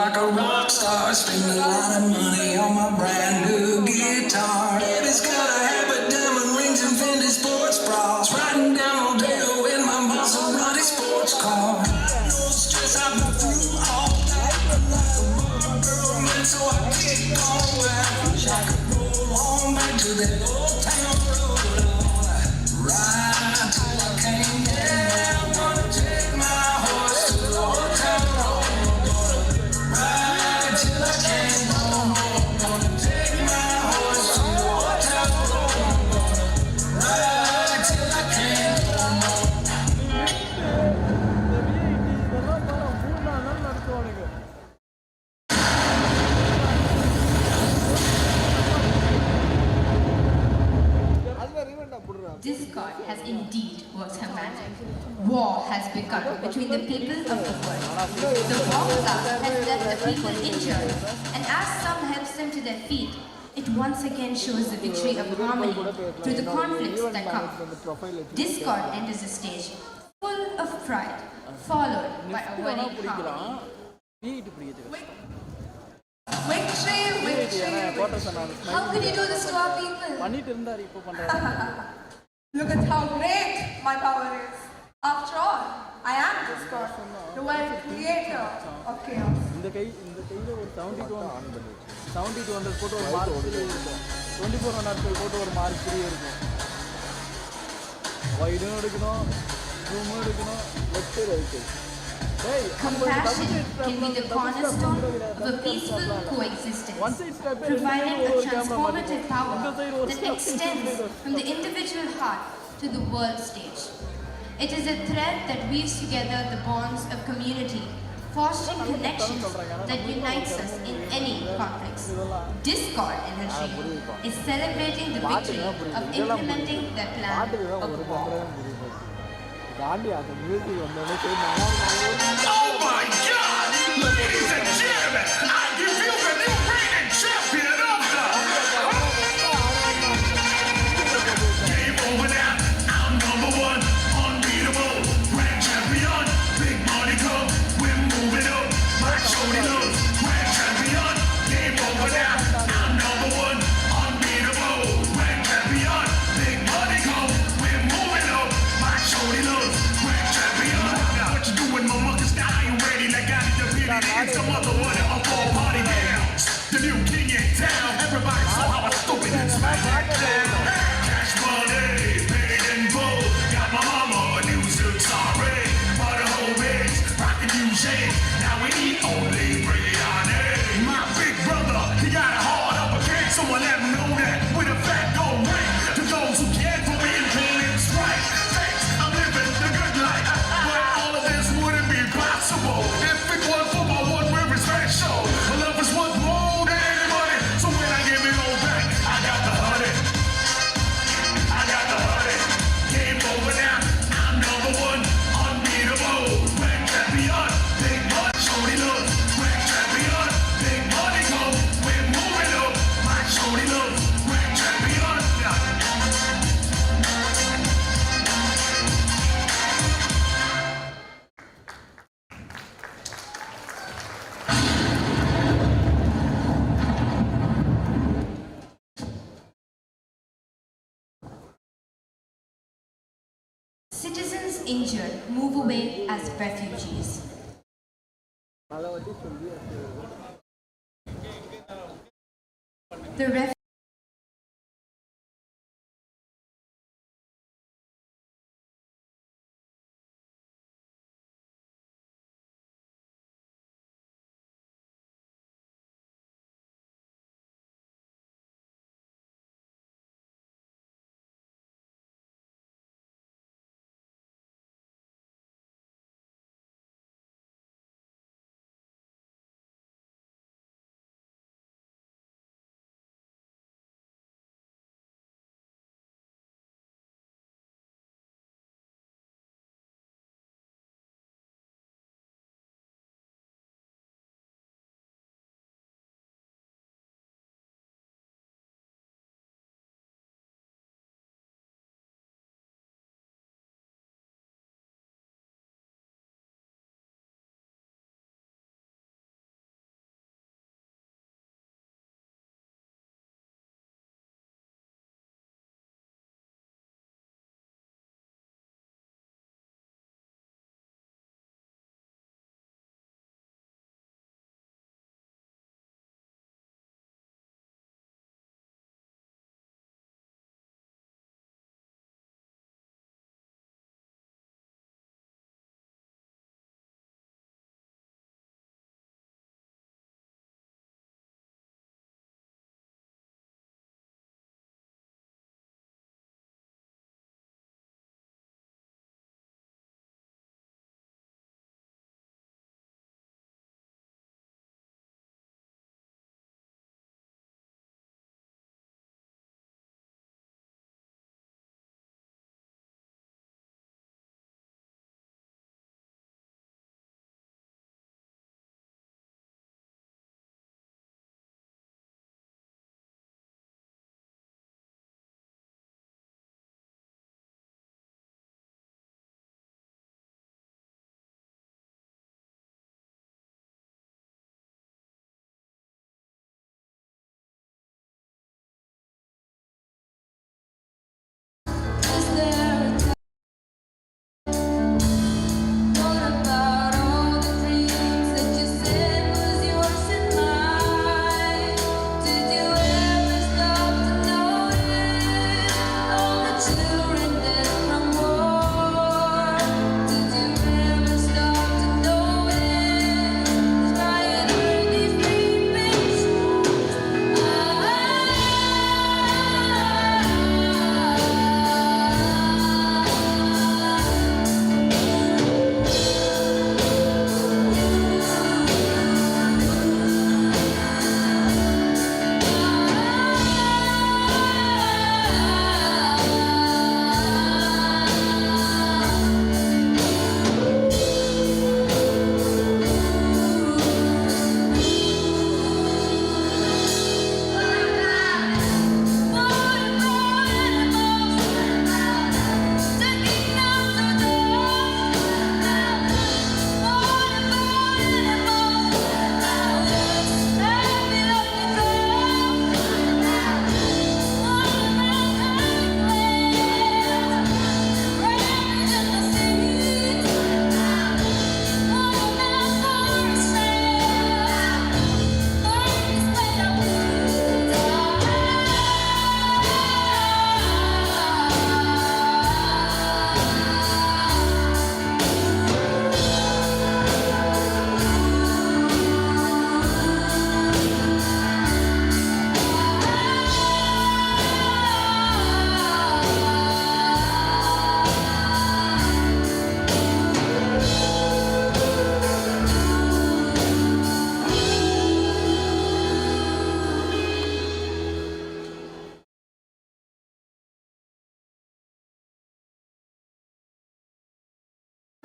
Like a rock star, spending a lot of money on my brand new guitar. Baby's got a habit, diamond rings and Fendi sports bras. Riding down Rodeo in my Maserati sports car. No stress, I've been through all that. Like a Barbara man, so I keep going. Wish I could roll on back to that old town road. Ride till I can't. Yeah, I'm gonna take my horse to the old town road. Ride till I can't no more. Gonna take my horse to the old town road. Ride till I can't no more. Discord has indeed worked her magic. War has begun between the people of the world. The war blast has left the people injured, and as some helps them to their feet, it once again shows the victory of harmony through the conflicts that come. Discord enters the stage full of pride, followed by a wedding harmony. Victory, victory. How could you do this to our people? Look at how great my power is. After all, I am Discord, the very creator of chaos. இந்த கையில் ஒரு 7200 போட்டு ஒரு mark இருக்கும், 2400 போட்டு ஒரு mark இருக்கும். வைடும் எடுக்கணும், ஜூமும் எடுக்கணும், left right. Compassion can be the cornerstone of a peaceful coexistence, providing a transformative power that extends from the individual heart to the world stage. It is a thread that weaves together the bonds of community, fostering connections that unites us in any conflicts. Discord Energy is celebrating the victory of implementing their plan of war. Oh my God! Ladies and gentlemen, I give you the new reigning champion of the game over now. I'm number one, unbeatable, grand champion. Big money come, we're moving up. My shorty loves, grand champion. Game over now. I'm number one, unbeatable, grand champion. Big money come, we're moving up. My shorty loves, grand champion. Now what you doing, mama? 'Cause now I ain't ready. Like I need to be it's some other one of all party gals. The new king in town. Everybody saw how I stupid and smack that down. Cash money, paid in full. Got my mama a new silk sorry. For the whole base, rockin' new shades. Now we eat only biryani. My big brother, he got a hard upper cake. Someone let him know that with a fat gold ring. To those who care for me and pain it's right. Thanks, I'm living the good life. But all of this wouldn't be possible if it weren't for my one river special. My love is worth more than any money. So when I give it all back, I got the honey. I got the honey. Game over now. I'm number one, unbeatable. Grand champion, big money, shorty love. Grand champion, big money come. We're moving up. My shorty love. Grand champion. Citizens injured move away as refugees. The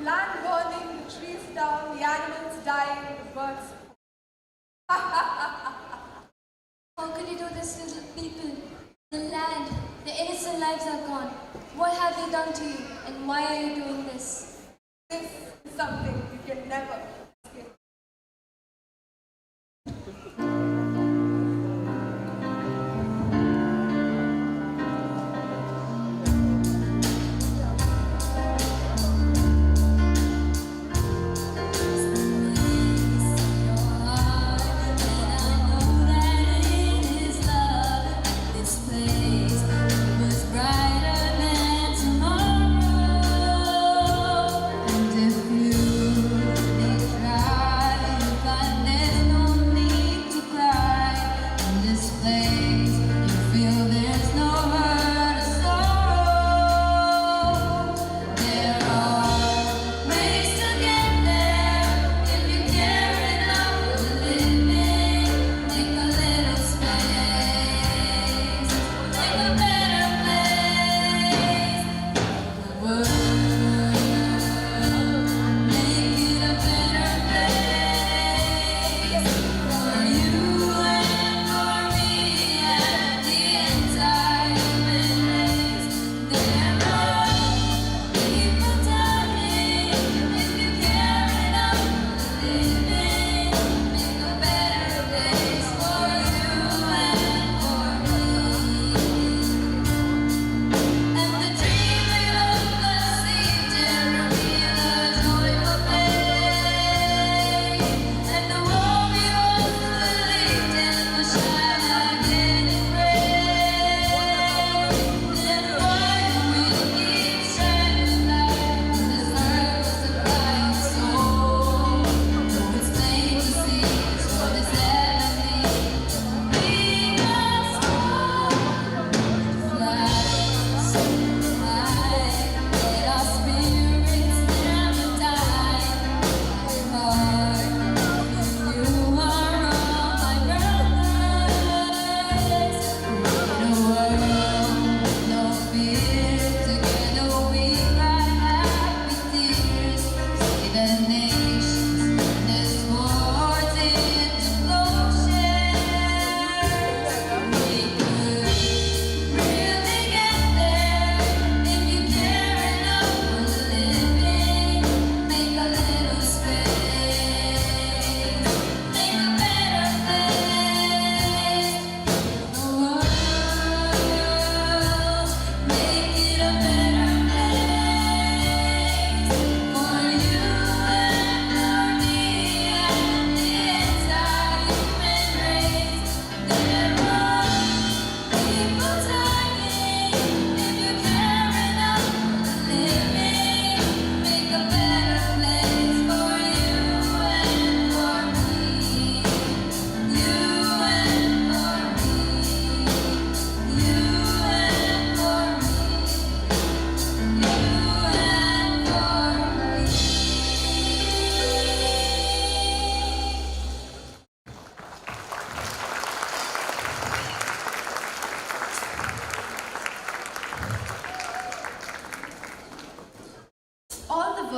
land burning, the trees down, the animals dying, the birds. How could you do this to the people? The land, the innocent lives are gone. What have they done to you, and why are you doing this? This is something you can never escape.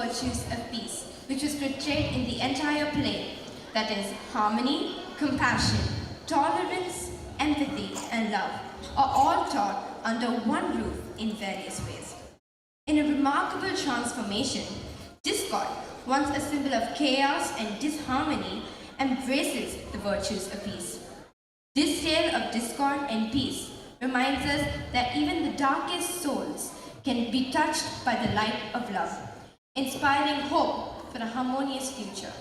virtues of peace, which was portrayed in the entire play, that is, harmony, compassion, tolerance, empathy, and love, are all taught under one roof in various ways. In a remarkable transformation, discord, once a symbol of chaos and disharmony, embraces the virtues of peace. This tale of discord and peace reminds us that even the darkest souls can be touched by the light of love, inspiring hope for a harmonious future.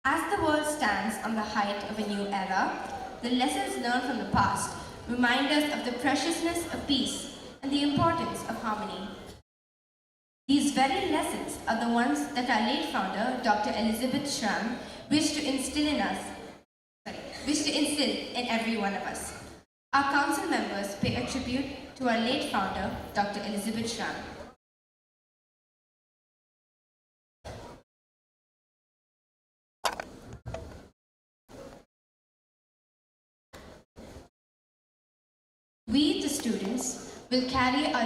As the world stands on the height of a new era, the lessons learned from the past remind us of the preciousness of peace and the importance of harmony. These very lessons are the ones that our late founder, Dr. Elizabeth Schram, wished to instill in every one of us. Our council members pay a tribute to our late founder, Dr. Elizabeth Schram. We, the students, will carry our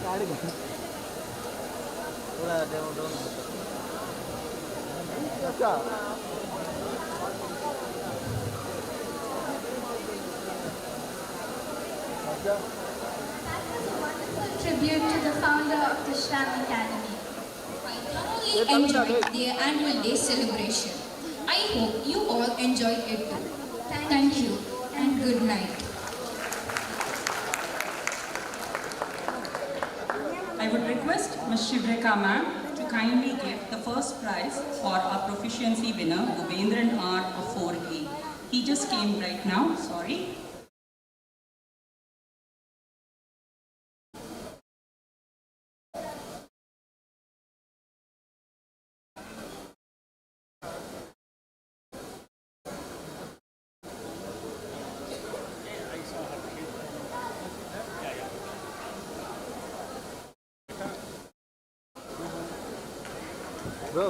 Tribute to the founder of the Schram Academy. I thoroughly enjoyed their annual day celebration. I hope you all enjoyed it too. Thank you and good night. I would request Ms. Shivreka ma'am to kindly give the first prize for our proficiency winner, Gubendran R of 4A. He just came right now, sorry. Bro.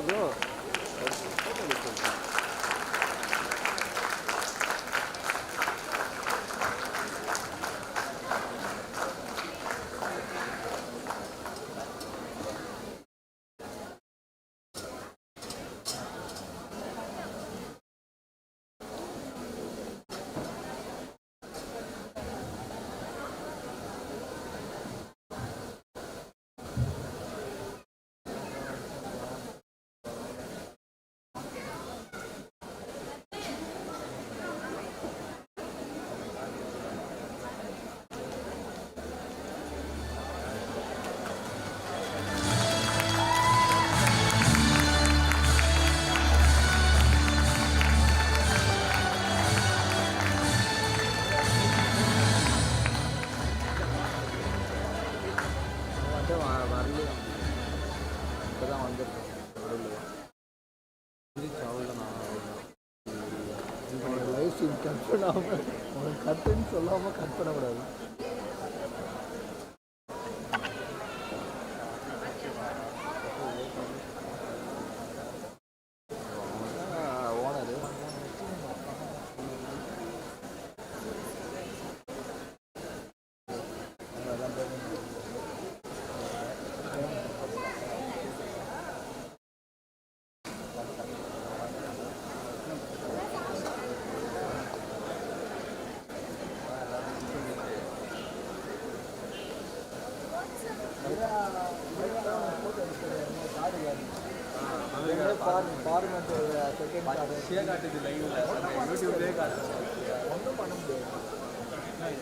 Cut பண்ணாமல் உனக்கு கட்டுன்னு சொல்லாமல் cut பண்ணக்கூடாது.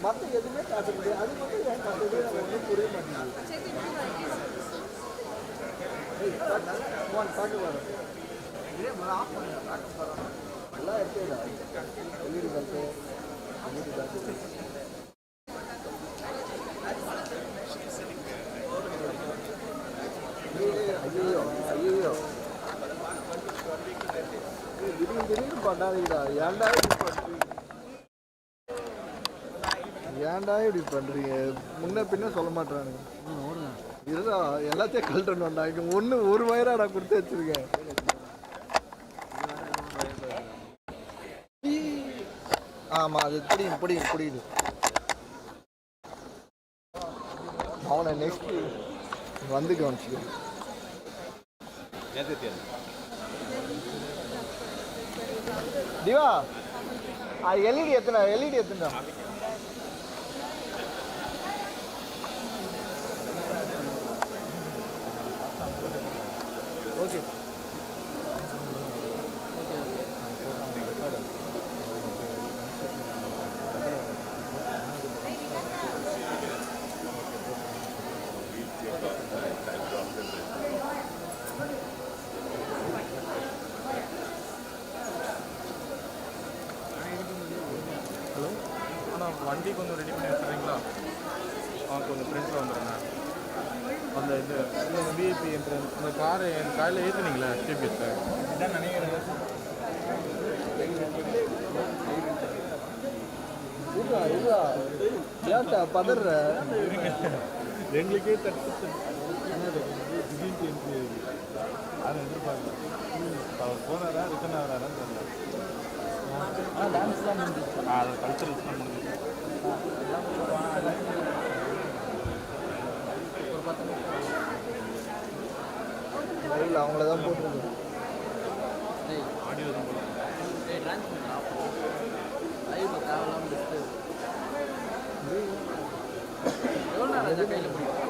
மற்ற எதுவுமே காட்ட முடியாது. அது மட்டும் ஏன் காட்டுறது ஒன்றும் புரிய மாட்டேங்குது. காட்டு வரும் எல்லாம் எடுத்துடா எல்இடி பல்பு ஐயோ திடீர்னு பண்ணாதீங்கடா. ஏன்டா இப்படி பண்றீங்க? முன்ன பின்ன சொல்ல மாட்டானுங்க. இருந்தா எல்லாத்தையும் கழட்டணும்டா. இங்க ஒரு வயரா நான் கொடுத்து வச்சிருக்கேன். ஆமா அது புரியுது. அவனை நெக்ஸ்ட் வந்து கவனிச்சுக்கிறேன். திவா எல்இடி எத்தனை ஓகே வண்டி கொஞ்சம் ரெடி பண்ணி வச்சுருங்களா? கொஞ்சம் ஃப்ரெண்ட்ஸில் வந்துடுங்க. அந்த இது விஐபி என்ட்ரன்ஸ் இந்த காரை என் காலையில் ஏற்றுனீங்களா? CBSE இதான் நினைக்கிறேன். ஏன்டா பதற? எங்களுக்கே திடீர்னு என்ட்ரி அதை எதிர்பார்க்கல. அவர் போனாரா ரிட்டர்ன் ஆகிறாரான்னு தெரியல. டான்ஸ்லாம் முடிஞ்சிச்சு. அதை கல்ச்சரல்ஸ்லாம் முடிஞ்சிச்சு. 10 நிமிஷம் இல்லை அவங்கள தான் போட்டுருக்கு ஆடியோ தான் போகலாம். ட்ரான்ஸ் பண்ணுறான் லைவ் தேவையில்லாமல் டிஸ்டர்ப் எவ்வளோ நேரம் கையில் பிடிக்கும்